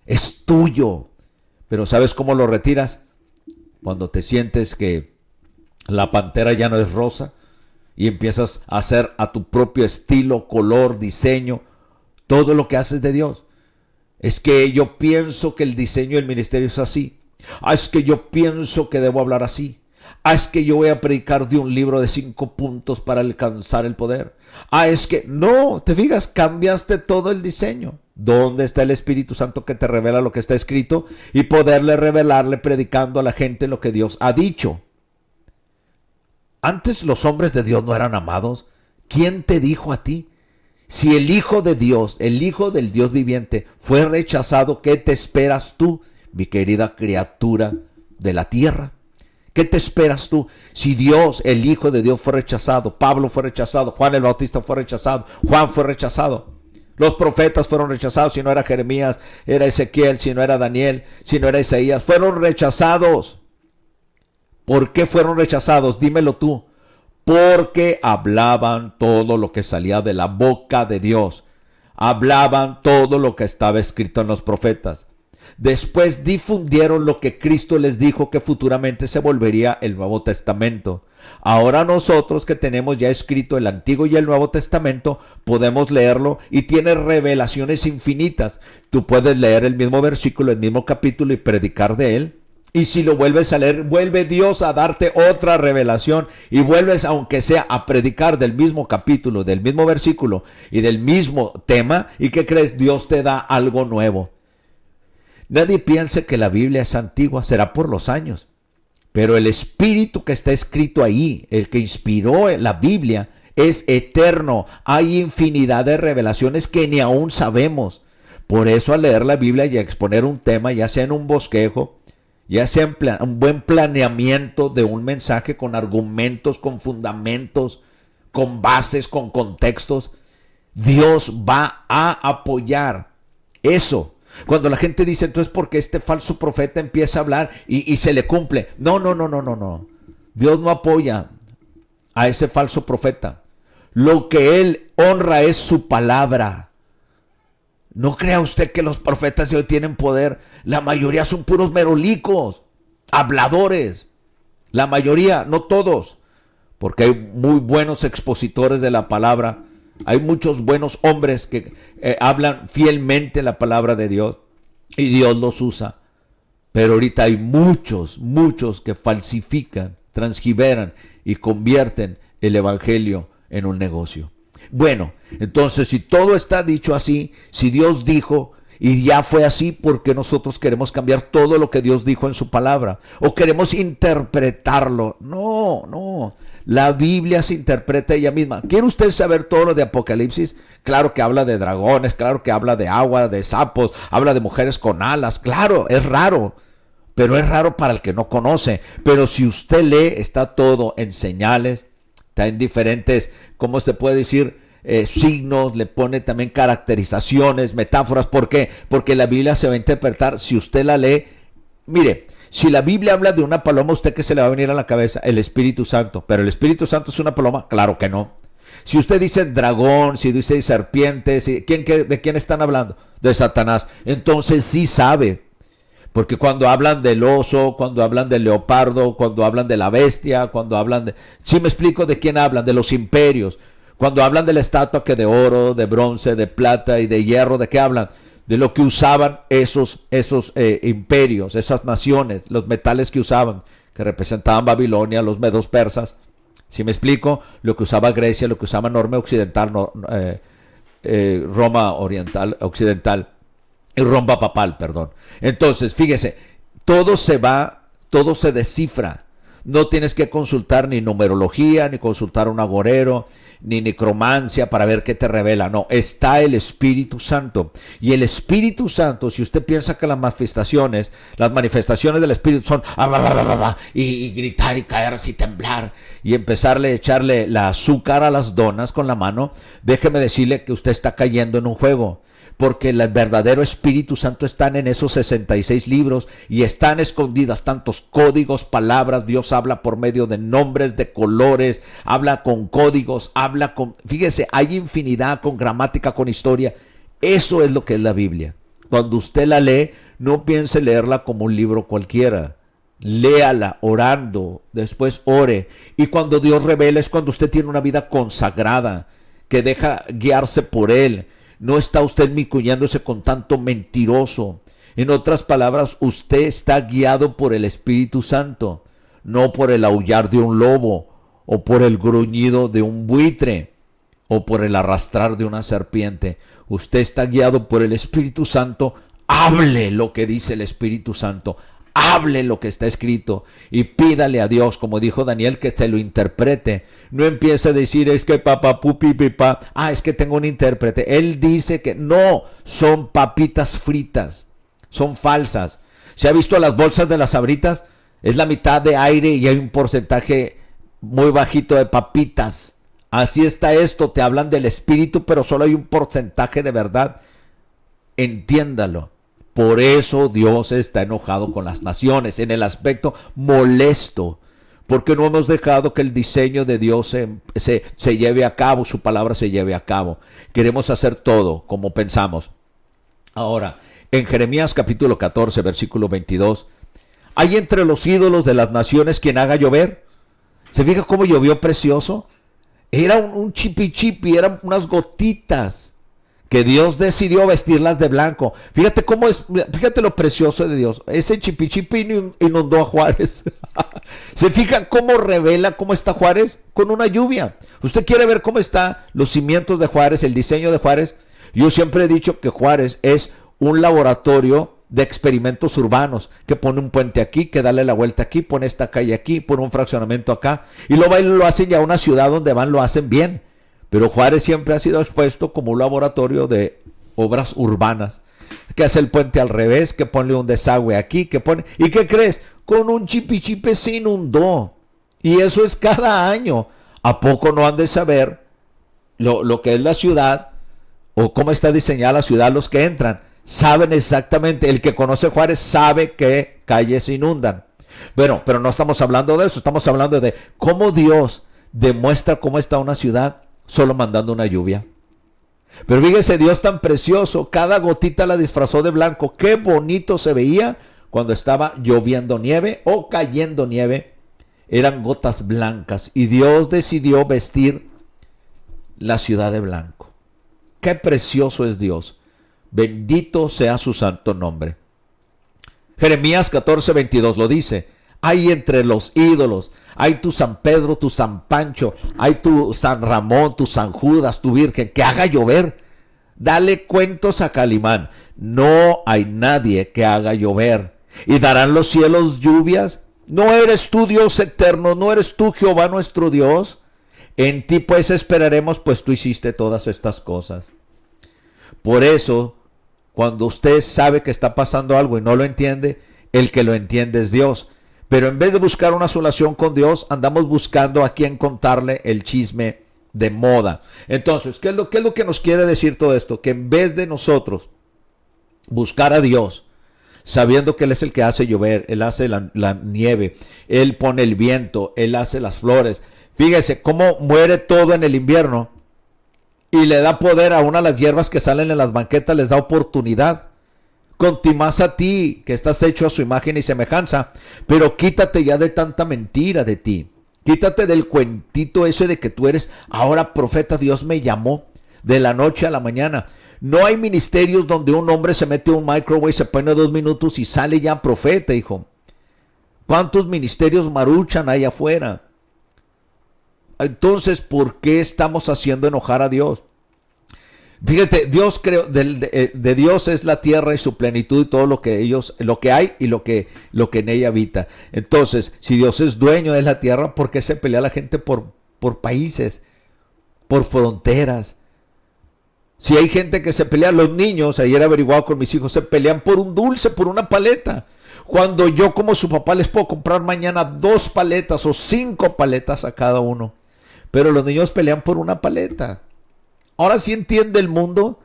Es tuyo. Pero ¿sabes cómo lo retiras? Cuando te sientes que la pantera ya no es rosa y empiezas a hacer a tu propio estilo, color, diseño, todo lo que haces de Dios. Es que yo pienso que el diseño del ministerio es así. Es que yo pienso que debo hablar así. Es que yo voy a predicar de un libro de 5 puntos para alcanzar el poder. Es que no, te fijas, cambiaste todo el diseño. ¿Dónde está el Espíritu Santo que te revela lo que está escrito y poderle revelarle predicando a la gente lo que Dios ha dicho? Antes los hombres de Dios no eran amados. ¿Quién te dijo a ti? Si el Hijo de Dios, el Hijo del Dios viviente, fue rechazado, ¿qué te esperas tú, mi querida criatura de la tierra? ¿Qué te esperas tú? Si Dios, el Hijo de Dios, fue rechazado, Pablo fue rechazado, Juan el Bautista fue rechazado, Juan fue rechazado. Los profetas fueron rechazados, si no era Jeremías, era Ezequiel, si no era Daniel, si no era Isaías, fueron rechazados. ¿Por qué fueron rechazados? Dímelo tú. Porque hablaban todo lo que salía de la boca de Dios. Hablaban todo lo que estaba escrito en los profetas. Después difundieron lo que Cristo les dijo que futuramente se volvería el Nuevo Testamento. Ahora nosotros que tenemos ya escrito el Antiguo y el Nuevo Testamento, podemos leerlo y tiene revelaciones infinitas. Tú puedes leer el mismo versículo, el mismo capítulo y predicar de él. Y si lo vuelves a leer, vuelve Dios a darte otra revelación y vuelves, aunque sea, a predicar del mismo capítulo, del mismo versículo y del mismo tema. ¿Y qué crees? Dios te da algo nuevo. Nadie piense que la Biblia es antigua, será por los años. Pero el espíritu que está escrito ahí, el que inspiró la Biblia, es eterno. Hay infinidad de revelaciones que ni aún sabemos. Por eso al leer la Biblia y a exponer un tema, ya sea en un bosquejo, ya sea en un buen planeamiento de un mensaje con argumentos, con fundamentos, con bases, con contextos, Dios va a apoyar eso. Cuando la gente dice, entonces, ¿por qué este falso profeta empieza a hablar y se le cumple? No. Dios no apoya a ese falso profeta. Lo que él honra es su palabra. No crea usted que los profetas de hoy tienen poder. La mayoría son puros merolicos, habladores. La mayoría, no todos, porque hay muy buenos expositores de la palabra. Hay muchos buenos hombres que hablan fielmente la palabra de Dios y Dios los usa. Pero ahorita hay muchos que falsifican, transgiveran y convierten el evangelio en un negocio. Bueno, entonces si todo está dicho así, si Dios dijo y ya fue así, ¿por qué nosotros queremos cambiar todo lo que Dios dijo en su palabra? ¿O queremos interpretarlo? No. La Biblia se interpreta ella misma. ¿Quiere usted saber todo lo de Apocalipsis? Claro que habla de dragones, claro que habla de agua, de sapos, habla de mujeres con alas. Claro, es raro, pero es raro para el que no conoce. Pero si usted lee, está todo en señales, está en diferentes, ¿cómo usted puede decir? Signos, le pone también caracterizaciones, metáforas. ¿Por qué? Porque la Biblia se va a interpretar, si usted la lee, mire, si la Biblia habla de una paloma, ¿usted qué se le va a venir a la cabeza? El Espíritu Santo. ¿Pero el Espíritu Santo es una paloma? Claro que no. Si usted dice dragón, si dice serpiente, ¿de quién están hablando? De Satanás. Entonces sí sabe. Porque cuando hablan del oso, cuando hablan del leopardo, cuando hablan de la bestia, cuando hablan de... ¿Sí me explico de quién hablan? De los imperios. Cuando hablan de la estatua que de oro, de bronce, de plata y de hierro, ¿de qué hablan? De lo que usaban esos imperios, esas naciones, los metales que usaban, que representaban Babilonia, los medos persas. ¿Sí me explico? Lo que usaba Grecia, lo que usaba Norme Occidental, Roma Oriental, Occidental, y Roma Papal, perdón. Entonces, fíjese, todo se descifra. No tienes que consultar ni numerología, ni consultar un agorero, ni necromancia para ver qué te revela. No, está el Espíritu Santo. Y el Espíritu Santo, si usted piensa que las manifestaciones del Espíritu son y gritar y caerse y temblar y empezarle a echarle la azúcar a las donas con la mano, déjeme decirle que usted está cayendo en un juego. Porque el verdadero Espíritu Santo están en esos 66 libros y están escondidas tantos códigos, palabras. Dios habla por medio de nombres, de colores, habla con códigos, fíjese, hay infinidad, con gramática, con historia. Eso es lo que es la Biblia. Cuando usted la lee, no piense leerla como un libro cualquiera. Léala orando, después ore. Y cuando Dios revela es cuando usted tiene una vida consagrada, que deja guiarse por Él. No está usted micuñándose con tanto mentiroso. En otras palabras, usted está guiado por el Espíritu Santo, no por el aullar de un lobo, o por el gruñido de un buitre, o por el arrastrar de una serpiente. Usted está guiado por el Espíritu Santo. Hable lo que dice el Espíritu Santo. Hable lo que está escrito y pídale a Dios, como dijo Daniel, que se lo interprete. No empiece a decir, es que papá, pupi, pipa, es que tengo un intérprete. Él dice que no, son papitas fritas, son falsas. ¿Se ha visto las bolsas de las Sabritas? Es la mitad de aire y hay un porcentaje muy bajito de papitas. Así está esto, te hablan del Espíritu, pero solo hay un porcentaje de verdad. Entiéndalo. Por eso Dios está enojado con las naciones, en el aspecto molesto, porque no hemos dejado que el diseño de Dios se lleve a cabo, su palabra se lleve a cabo. Queremos hacer todo como pensamos. Ahora, en Jeremías capítulo 14, versículo 22, ¿hay entre los ídolos de las naciones quien haga llover? ¿Se fija cómo llovió precioso? Era un chipi, eran unas gotitas que Dios decidió vestirlas de blanco. Fíjate cómo es, fíjate lo precioso de Dios. Ese chipi inundó a Juárez. ¿Se fija cómo revela cómo está Juárez? Con una lluvia. ¿Usted quiere ver cómo están los cimientos de Juárez, el diseño de Juárez? Yo siempre he dicho que Juárez es un laboratorio de experimentos urbanos, que pone un puente aquí, que dale la vuelta aquí, pone esta calle aquí, pone un fraccionamiento acá, y luego lo hacen ya una ciudad donde lo hacen bien. Pero Juárez siempre ha sido expuesto como un laboratorio de obras urbanas, que hace el puente al revés, que pone un desagüe aquí, que pone... ¿Y qué crees? Con un chipi se inundó. Y eso es cada año. ¿A poco no han de saber lo que es la ciudad o cómo está diseñada la ciudad los que entran? Saben exactamente, el que conoce Juárez sabe qué calles se inundan. Bueno, pero no estamos hablando de eso, estamos hablando de cómo Dios demuestra cómo está una ciudad solo mandando una lluvia. Pero fíjese, Dios tan precioso, cada gotita la disfrazó de blanco. Qué bonito se veía cuando estaba lloviendo nieve o cayendo nieve. Eran gotas blancas y Dios decidió vestir la ciudad de blanco. Qué precioso es Dios. Bendito sea su santo nombre. Jeremías 14:22 lo dice. Hay entre los ídolos, hay tu San Pedro, tu San Pancho, hay tu San Ramón, tu San Judas, tu Virgen, que haga llover. Dale cuentos a Calimán. No hay nadie que haga llover. Y darán los cielos lluvias ¿No eres tú Dios eterno? ¿No eres tú Jehová nuestro Dios? En ti pues esperaremos, pues tú hiciste todas estas cosas. Por eso, cuando usted sabe que está pasando algo y no lo entiende, el que lo entiende es Dios. Pero en vez de buscar una solución con Dios, andamos buscando a quién contarle el chisme de moda. Entonces, ¿qué es lo que nos quiere decir todo esto? Que en vez de nosotros buscar a Dios, sabiendo que Él es el que hace llover, Él hace la nieve, Él pone el viento, Él hace las flores. Fíjese cómo muere todo en el invierno y le da poder a una de las hierbas que salen en las banquetas, les da oportunidad. Contimás a ti, que estás hecho a su imagen y semejanza, pero quítate ya de tanta mentira de ti. Quítate del cuentito ese de que tú eres ahora profeta, Dios me llamó de la noche a la mañana. No hay ministerios donde un hombre se mete a un microwave, se pone 2 minutos y sale ya profeta, hijo. ¿Cuántos ministerios maruchan ahí afuera? Entonces, ¿por qué estamos haciendo enojar a Dios? Fíjate, Dios creó, de Dios es la tierra y su plenitud y todo lo que hay y lo que en ella habita. Entonces, si Dios es dueño de la tierra, ¿por qué se pelea la gente por países, por fronteras? Si hay gente que se pelea, los niños, ayer averiguado con mis hijos, se pelean por un dulce, por una paleta. Cuando yo como su papá les puedo comprar mañana 2 paletas o 5 paletas a cada uno. Pero los niños pelean por una paleta. Ahora sí entiende el mundo,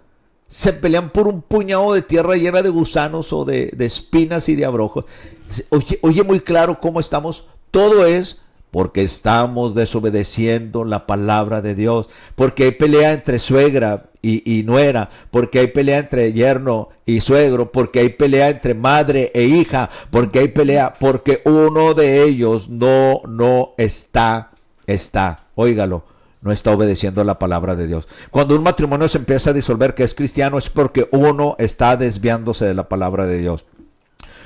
se pelean por un puñado de tierra llena de gusanos o de espinas y de abrojos. Oye muy claro cómo estamos. Todo es porque estamos desobedeciendo la palabra de Dios. Porque hay pelea entre suegra y nuera. Porque hay pelea entre yerno y suegro. Porque hay pelea entre madre e hija. Porque hay pelea, porque uno de ellos no está, óigalo, no está obedeciendo la palabra de Dios. Cuando un matrimonio se empieza a disolver que es cristiano, es porque uno está desviándose de la palabra de Dios.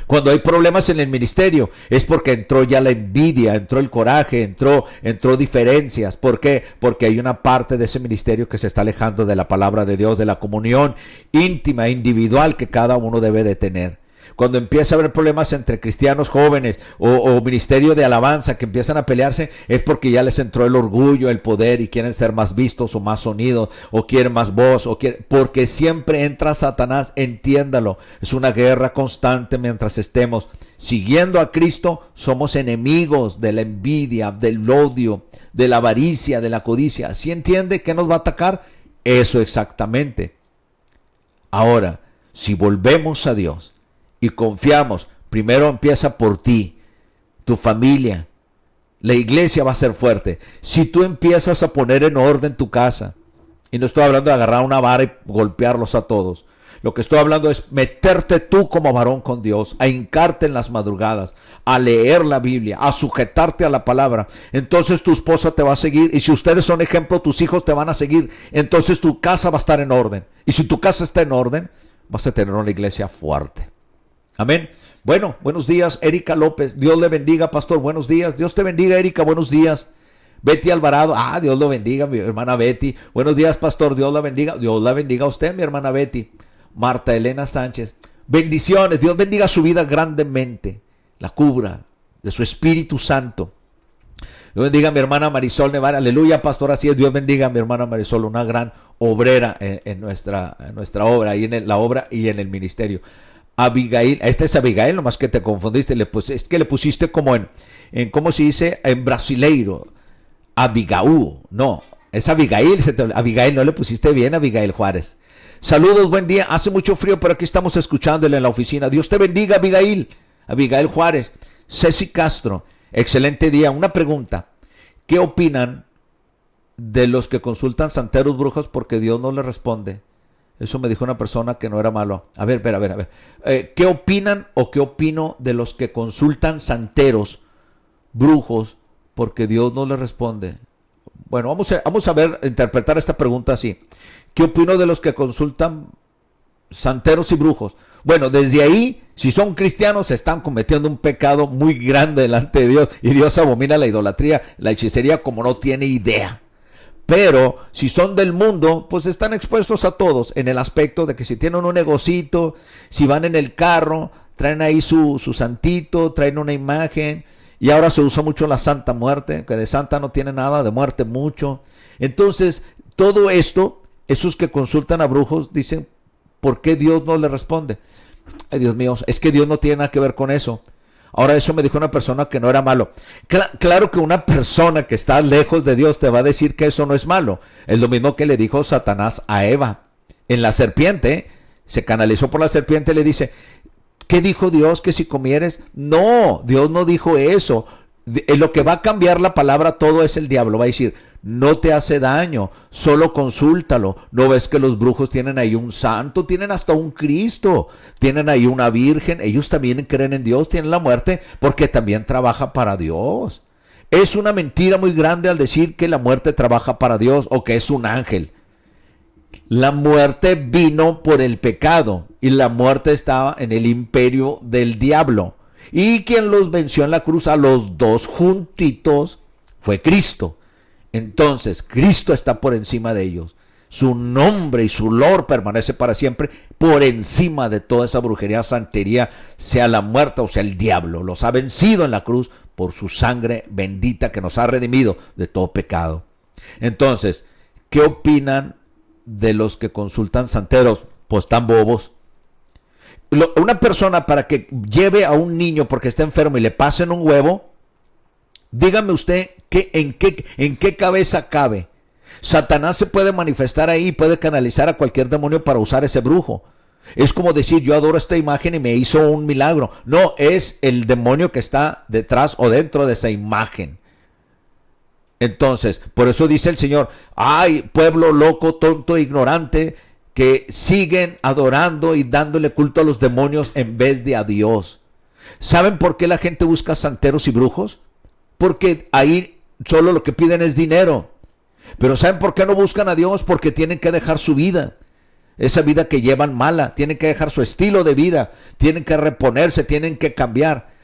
Cuando hay problemas en el ministerio, es porque entró ya la envidia, entró el coraje, entró diferencias. ¿Por qué? Porque hay una parte de ese ministerio que se está alejando de la palabra de Dios, de la comunión íntima, individual que cada uno debe de tener. Cuando empieza a haber problemas entre cristianos jóvenes o ministerio de alabanza que empiezan a pelearse, es porque ya les entró el orgullo, el poder y quieren ser más vistos o más sonidos o quieren más voz porque siempre entra Satanás, entiéndalo. Es una guerra constante mientras estemos siguiendo a Cristo. Somos enemigos de la envidia, del odio, de la avaricia, de la codicia. ¿Sí entiende qué nos va a atacar? Eso exactamente. Ahora, si volvemos a Dios y confiamos, primero empieza por ti, tu familia. La iglesia va a ser fuerte. Si tú empiezas a poner en orden tu casa, y no estoy hablando de agarrar una vara y golpearlos a todos. Lo que estoy hablando es meterte tú como varón con Dios, a hincarte en las madrugadas, a leer la Biblia, a sujetarte a la palabra. Entonces tu esposa te va a seguir, y si ustedes son ejemplo, tus hijos te van a seguir. Entonces tu casa va a estar en orden. Y si tu casa está en orden, vas a tener una iglesia fuerte. Amén. Bueno, buenos días, Erika López. Dios le bendiga, pastor. Buenos días. Dios te bendiga, Erika. Buenos días. Betty Alvarado. Dios lo bendiga, mi hermana Betty. Buenos días, pastor. Dios la bendiga. Dios la bendiga a usted, mi hermana Betty. Marta Elena Sánchez. Bendiciones. Dios bendiga su vida grandemente. La cubra de su Espíritu Santo. Dios bendiga a mi hermana Marisol Nevara. Aleluya, pastor. Así es. Dios bendiga a mi hermana Marisol, una gran obrera en nuestra obra, y en la obra y en el ministerio. Abigail, esta es Abigail, nomás que te confundiste, es que le pusiste como en ¿cómo se dice? En brasileiro, Abigaú, no, es Abigail, Abigail, no le pusiste bien, Abigail Juárez. Saludos, buen día, hace mucho frío, pero aquí estamos escuchándole en la oficina. Dios te bendiga, Abigail, Abigail Juárez. Ceci Castro, excelente día. Una pregunta, ¿qué opinan de los que consultan santeros, brujos, porque Dios no les responde? Eso me dijo una persona que no era malo. A ver. ¿Qué opinan o qué opino de los que consultan santeros, brujos, porque Dios no les responde? Bueno, vamos a ver, interpretar esta pregunta así. ¿Qué opino de los que consultan santeros y brujos? Bueno, desde ahí, si son cristianos, están cometiendo un pecado muy grande delante de Dios. Y Dios abomina la idolatría, la hechicería como no tiene idea. Pero si son del mundo, pues están expuestos a todos en el aspecto de que si tienen un negocito, si van en el carro, traen ahí su santito, traen una imagen Y ahora se usa mucho la Santa Muerte, que de santa no tiene nada, de muerte mucho. Entonces, todo esto, esos que consultan a brujos dicen, ¿por qué Dios no le responde? Ay, Dios mío, es que Dios no tiene nada que ver con eso. Ahora, eso me dijo una persona que no era malo. Claro que una persona que está lejos de Dios te va a decir que eso no es malo. Es lo mismo que le dijo Satanás a Eva. En la serpiente, se canalizó por la serpiente y le dice, ¿qué dijo Dios? Que si comieres. No, Dios no dijo eso. Lo que va a cambiar la palabra todo es el diablo. Va a decir, no te hace daño, solo consúltalo. ¿No ves que los brujos tienen ahí un santo? Tienen hasta un Cristo, tienen ahí una virgen. Ellos también creen en Dios, tienen la muerte porque también trabaja para Dios. Es una mentira muy grande al decir que la muerte trabaja para Dios o que es un ángel. La muerte vino por el pecado y la muerte estaba en el imperio del diablo. Y quien los venció en la cruz a los dos juntitos fue Cristo. Entonces, Cristo está por encima de ellos. Su nombre y su lord permanece para siempre por encima de toda esa brujería, santería, sea la muerte o sea el diablo. Los ha vencido en la cruz por su sangre bendita que nos ha redimido de todo pecado. Entonces, ¿qué opinan de los que consultan santeros? Pues están bobos. Una persona para que lleve a un niño porque está enfermo y le pasen un huevo, dígame usted en qué cabeza cabe. Satanás se puede manifestar ahí, puede canalizar a cualquier demonio para usar ese brujo. Es como decir, yo adoro esta imagen y me hizo un milagro. No, es el demonio que está detrás o dentro de esa imagen. Entonces, por eso dice el Señor, ay, pueblo loco, tonto, ignorante, que siguen adorando y dándole culto a los demonios en vez de a Dios. ¿Saben por qué la gente busca santeros y brujos? Porque ahí solo lo que piden es dinero. Pero ¿saben por qué no buscan a Dios? Porque tienen que dejar su vida. Esa vida que llevan mala. Tienen que dejar su estilo de vida. Tienen que reponerse, tienen que cambiar.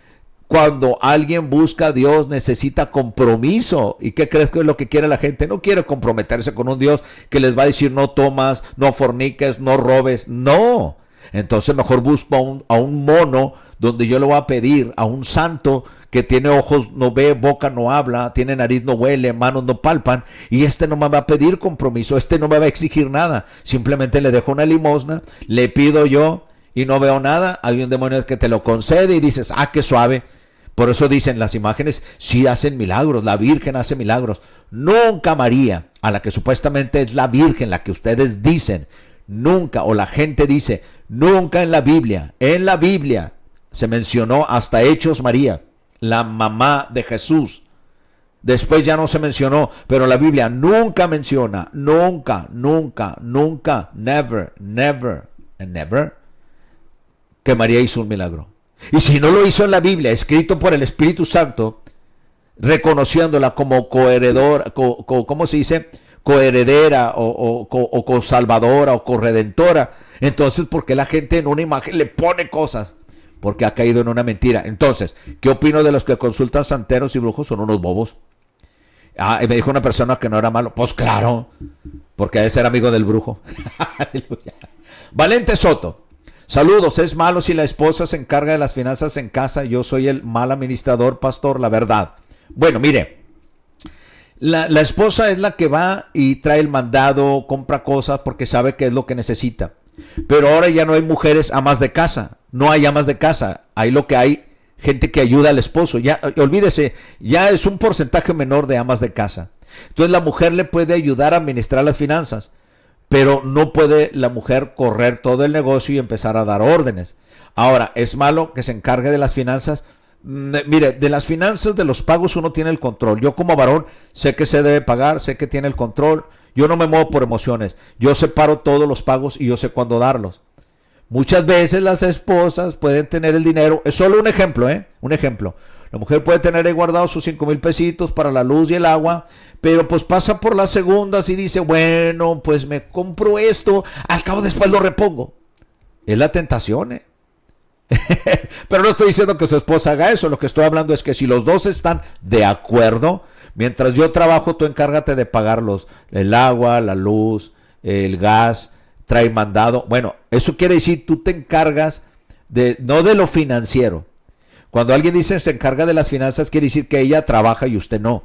Cuando alguien busca a Dios necesita compromiso. ¿Y qué crees que es lo que quiere la gente? No quiere comprometerse con un Dios que les va a decir no tomas, no forniques, no robes. No. Entonces mejor busco a un mono donde yo le voy a pedir a un santo que tiene ojos, no ve, boca no habla, tiene nariz, no huele, manos no palpan, y este no me va a pedir compromiso, este no me va a exigir nada. Simplemente le dejo una limosna, le pido yo y no veo nada. Hay un demonio que te lo concede y dices, ah, qué suave. Por eso dicen las imágenes, sí hacen milagros, la Virgen hace milagros. Nunca María, a la que supuestamente es la Virgen, la que ustedes dicen, nunca, o la gente dice, nunca en la Biblia se mencionó hasta Hechos María, la mamá de Jesús. Después ya no se mencionó, pero la Biblia nunca menciona, nunca, never, and never, que María hizo un milagro. Y si no lo hizo en la Biblia, escrito por el Espíritu Santo, reconociéndola como coheredora, ¿cómo se dice? Coheredera o cosalvadora o corredentora, entonces ¿por qué la gente en una imagen le pone cosas? Porque ha caído en una mentira. Entonces, ¿qué opino de los que consultan santeros y brujos? Son unos bobos. Ah, y me dijo una persona que no era malo. Pues claro, porque ha de ser amigo del brujo. Valente Soto. Saludos, es malo si la esposa se encarga de las finanzas en casa. Yo soy el mal administrador, pastor, la verdad. Bueno, mire, la esposa es la que va y trae el mandado, compra cosas porque sabe que es lo que necesita. Pero ahora ya no hay mujeres amas de casa, no hay amas de casa, hay lo que hay gente que ayuda al esposo. Ya, olvídese, ya es un porcentaje menor de amas de casa. Entonces la mujer le puede ayudar a administrar las finanzas, pero no puede la mujer correr todo el negocio y empezar a dar órdenes. Ahora, ¿es malo que se encargue de las finanzas? Mire, de las finanzas, de los pagos uno tiene el control. Yo como varón sé que se debe pagar, sé que tiene el control. Yo no me muevo por emociones. Yo separo todos los pagos y yo sé cuándo darlos. Muchas veces las esposas pueden tener el dinero. Es solo un ejemplo, un ejemplo. La mujer puede tener ahí guardado sus 5,000 pesitos para la luz y el agua, pero pues pasa por las segundas y dice, bueno, pues me compro esto, al cabo después lo repongo. Es la tentación, Pero no estoy diciendo que su esposa haga eso. Lo que estoy hablando es que si los dos están de acuerdo, mientras yo trabajo, tú encárgate de pagarlos, el agua, la luz, el gas, trae mandado. Bueno, eso quiere decir tú te encargas de, no de lo financiero. Cuando alguien dice se encarga de las finanzas, quiere decir que ella trabaja y usted no.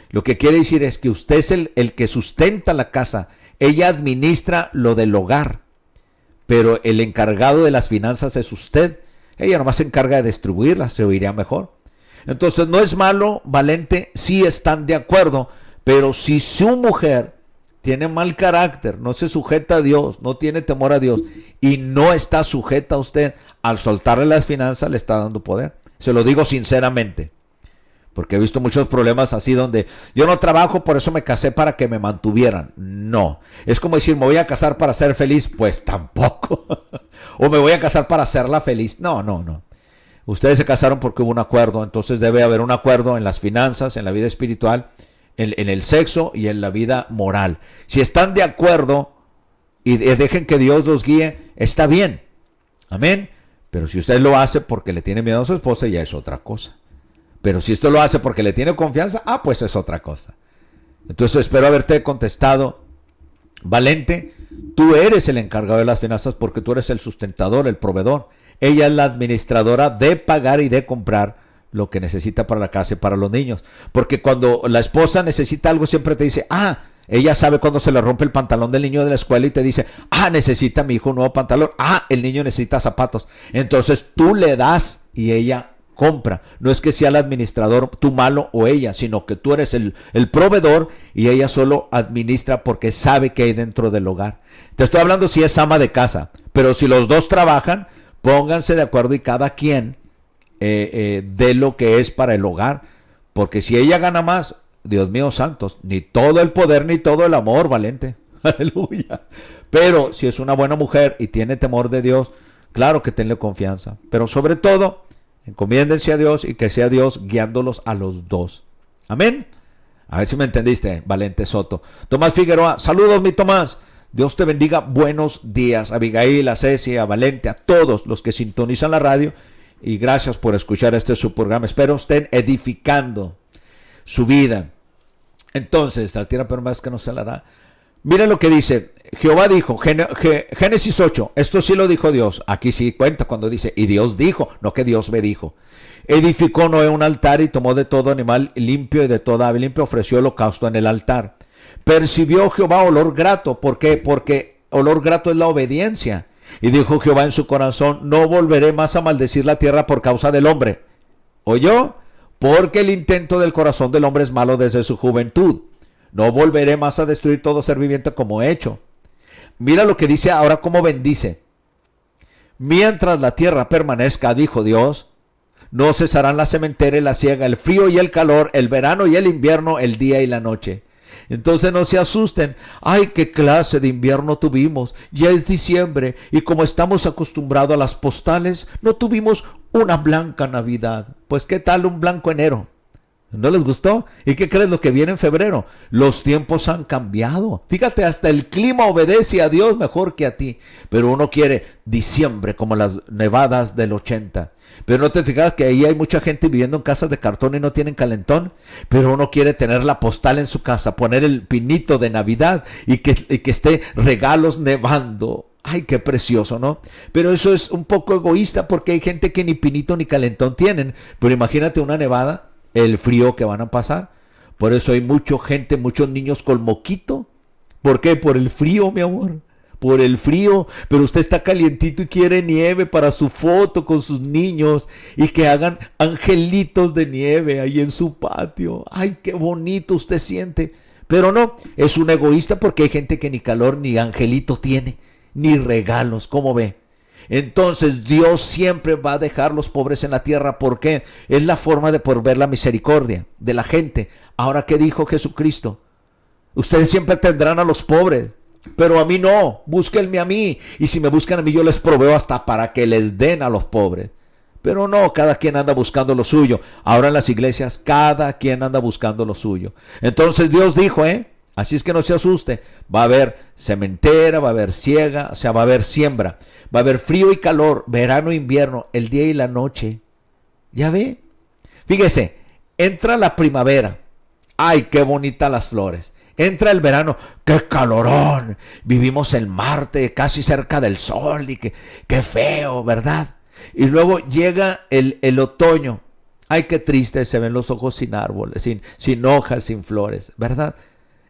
Lo que quiere decir es que usted es el que sustenta la casa. Ella administra lo del hogar, pero el encargado de las finanzas es usted. Ella nomás se encarga de distribuirlas, se oiría mejor. Entonces no es malo, Valente, si están de acuerdo, pero si su mujer tiene mal carácter, no se sujeta a Dios, no tiene temor a Dios y no está sujeta a usted, al soltarle las finanzas le está dando poder. Se lo digo sinceramente, porque he visto muchos problemas así donde yo no trabajo, por eso me casé para que me mantuvieran. No, es como decir, me voy a casar para ser feliz, pues tampoco. O me voy a casar para hacerla feliz. No, no, no. Ustedes se casaron porque hubo un acuerdo, entonces debe haber un acuerdo en las finanzas, en la vida espiritual, en el sexo y en la vida moral. Si están de acuerdo y dejen que Dios los guíe, está bien. Amén. Pero si usted lo hace porque le tiene miedo a su esposa, ya es otra cosa. Pero si esto lo hace porque le tiene confianza, pues es otra cosa. Entonces espero haberte contestado. Valente, tú eres el encargado de las finanzas porque tú eres el sustentador, el proveedor. Ella es la administradora de pagar y de comprar lo que necesita para la casa y para los niños. Porque cuando la esposa necesita algo, siempre te dice, ella sabe cuando se le rompe el pantalón del niño de la escuela y te dice, necesita mi hijo un nuevo pantalón. El niño necesita zapatos. Entonces tú le das y ella compra. No es que sea el administrador tú malo o ella, sino que tú eres el proveedor y ella solo administra porque sabe que hay dentro del hogar. Te estoy hablando si es ama de casa, pero si los dos trabajan, pónganse de acuerdo y cada quien de lo que es para el hogar, porque si ella gana más, Dios mío santos, ni todo el poder ni todo el amor, Valente, aleluya. Pero si es una buena mujer y tiene temor de Dios, claro que tenle confianza, pero sobre todo encomiéndense a Dios y que sea Dios guiándolos a los dos. Amén. A ver si me entendiste, Valente Soto. Tomás Figueroa, saludos mi Tomás. Dios te bendiga, buenos días. Abigail, a Ceci, a Valente, a todos los que sintonizan la radio. Y gracias por escuchar su programa. Espero estén edificando su vida. Entonces, la tierra pero más que no se la hará. Miren lo que dice. Jehová dijo, Génesis 8, esto sí lo dijo Dios. Aquí sí cuenta cuando dice, y Dios dijo, no que Dios me dijo. Edificó Noé un altar y tomó de todo animal limpio y de toda ave limpia, ofreció holocausto en el altar. Percibió Jehová olor grato. ¿Por qué? Porque olor grato es la obediencia. Y dijo Jehová en su corazón, no volveré más a maldecir la tierra por causa del hombre. ¿Oyó? Porque el intento del corazón del hombre es malo desde su juventud. No volveré más a destruir todo ser viviente como he hecho. Mira lo que dice ahora, cómo bendice. Mientras la tierra permanezca, dijo Dios, no cesarán la sementera y la siega, el frío y el calor, el verano y el invierno, el día y la noche. Entonces no se asusten. Qué clase de invierno tuvimos. Ya es diciembre y como estamos acostumbrados a las postales, no tuvimos una blanca Navidad. Pues qué tal un blanco enero. ¿No les gustó? ¿Y qué crees lo que viene en febrero? Los tiempos han cambiado. Fíjate, hasta el clima obedece a Dios mejor que a ti. Pero uno quiere diciembre como las nevadas del 80. Pero no te fijas que ahí hay mucha gente viviendo en casas de cartón y no tienen calentón. Pero uno quiere tener la postal en su casa, poner el pinito de Navidad y que esté regalos nevando. Qué precioso, ¿no? Pero eso es un poco egoísta porque hay gente que ni pinito ni calentón tienen. Pero imagínate una nevada, el frío que van a pasar. Por eso hay muchos niños con moquito. ¿Por qué? Por el frío, mi amor. Por el frío. Pero usted está calientito y quiere nieve para su foto con sus niños. Y que hagan angelitos de nieve ahí en su patio. Qué bonito usted siente. Pero no, es un egoísta porque hay gente que ni calor ni angelito tiene. Ni regalos, ¿cómo ve? Entonces Dios siempre va a dejar los pobres en la tierra. ¿Por qué? Es la forma de poder ver la misericordia de la gente. Ahora, ¿qué dijo Jesucristo? Ustedes siempre tendrán a los pobres, pero a mí no. Búsquenme a mí. Y si me buscan a mí, yo les proveo hasta para que les den a los pobres. Pero no, cada quien anda buscando lo suyo. Ahora en las iglesias, cada quien anda buscando lo suyo. Entonces Dios dijo, así es que no se asuste. Va a haber sementera, va a haber siega, o sea, va a haber siembra. Va a haber frío y calor, verano e invierno, el día y la noche. ¿Ya ve? Fíjese, entra la primavera. Qué bonitas las flores. Entra el verano. ¡Qué calorón! Vivimos en Marte, casi cerca del sol. Y qué feo, ¿verdad? Y luego llega el otoño. Ay, qué triste, se ven los ojos sin árboles, sin hojas, sin flores, ¿verdad?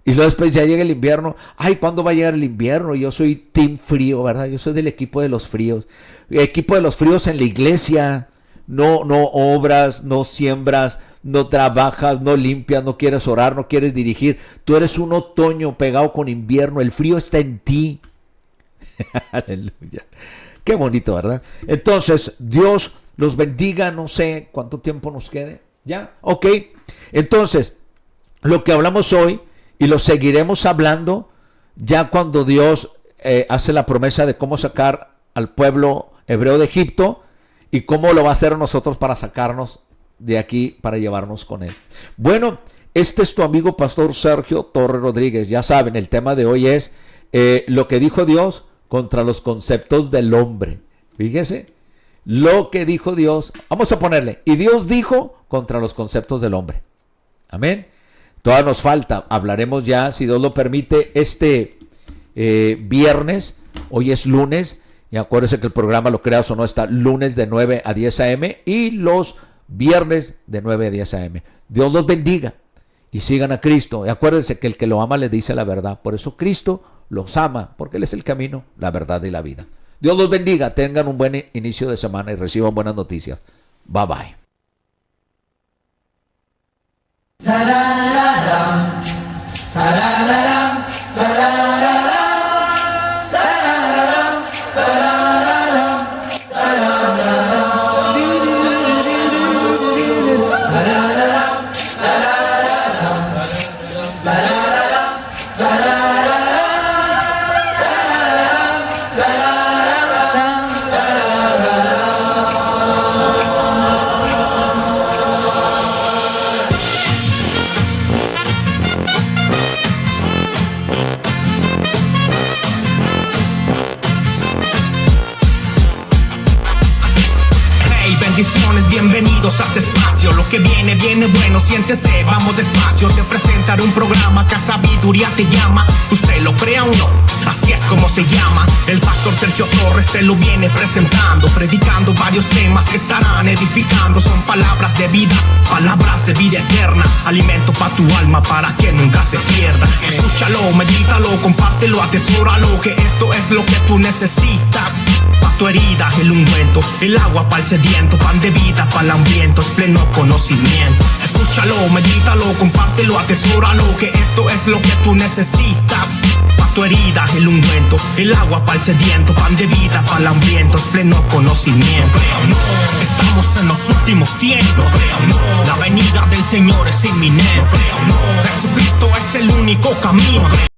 Y luego después ya llega el invierno. Ay, ¿cuándo va a llegar el invierno? Yo soy team frío, ¿verdad? Yo soy del equipo de los fríos. Equipo de los fríos en la iglesia. No obras, no siembras, no trabajas, no limpias, no quieres orar, no quieres dirigir. Tú eres un otoño pegado con invierno. El frío está en ti. Aleluya. Qué bonito, ¿verdad? Entonces, Dios los bendiga. No sé cuánto tiempo nos quede. ¿Ya? Ok. Entonces, lo que hablamos hoy y lo seguiremos hablando ya cuando Dios hace la promesa de cómo sacar al pueblo hebreo de Egipto y cómo lo va a hacer nosotros para sacarnos de aquí, para llevarnos con él. Bueno, este es tu amigo Pastor Sergio Torres Rodríguez. Ya saben, el tema de hoy es lo que dijo Dios contra los conceptos del hombre. Fíjese, lo que dijo Dios, vamos a ponerle, y Dios dijo contra los conceptos del hombre. Amén. Todavía nos falta, hablaremos ya, si Dios lo permite, este viernes. Hoy es lunes, y acuérdense que el programa, lo creas o no, está lunes de 9 a 10 a.m. y los viernes de 9 a 10 a.m. Dios los bendiga y sigan a Cristo. Y acuérdense que el que lo ama le dice la verdad. Por eso Cristo los ama, porque Él es el camino, la verdad y la vida. Dios los bendiga, tengan un buen inicio de semana y reciban buenas noticias. Bye bye. Bienvenidos a este espacio, lo que viene, viene bueno, siéntese, vamos despacio. Te presentaré un programa que a sabiduría te llama. Usted lo crea o no, así es como se llama. El pastor Sergio Torres te lo viene presentando, predicando varios temas que estarán edificando. Son palabras de vida eterna, alimento para tu alma para que nunca se pierda. Escúchalo, medítalo, compártelo, atesóralo, que esto es lo que tú necesitas. Pa' tu herida el ungüento, el agua para el sediento, pan de vida para el hambriento, es pleno conocimiento. Escúchalo, medítalo, compártelo, atesóralo, que esto es lo que tú necesitas. Pa' tu herida el ungüento, el agua para el sediento, pan de vida para el hambriento, es pleno conocimiento. No, estamos en los últimos tiempos. No, la venida del Señor es inminente. No, Jesucristo es el único camino.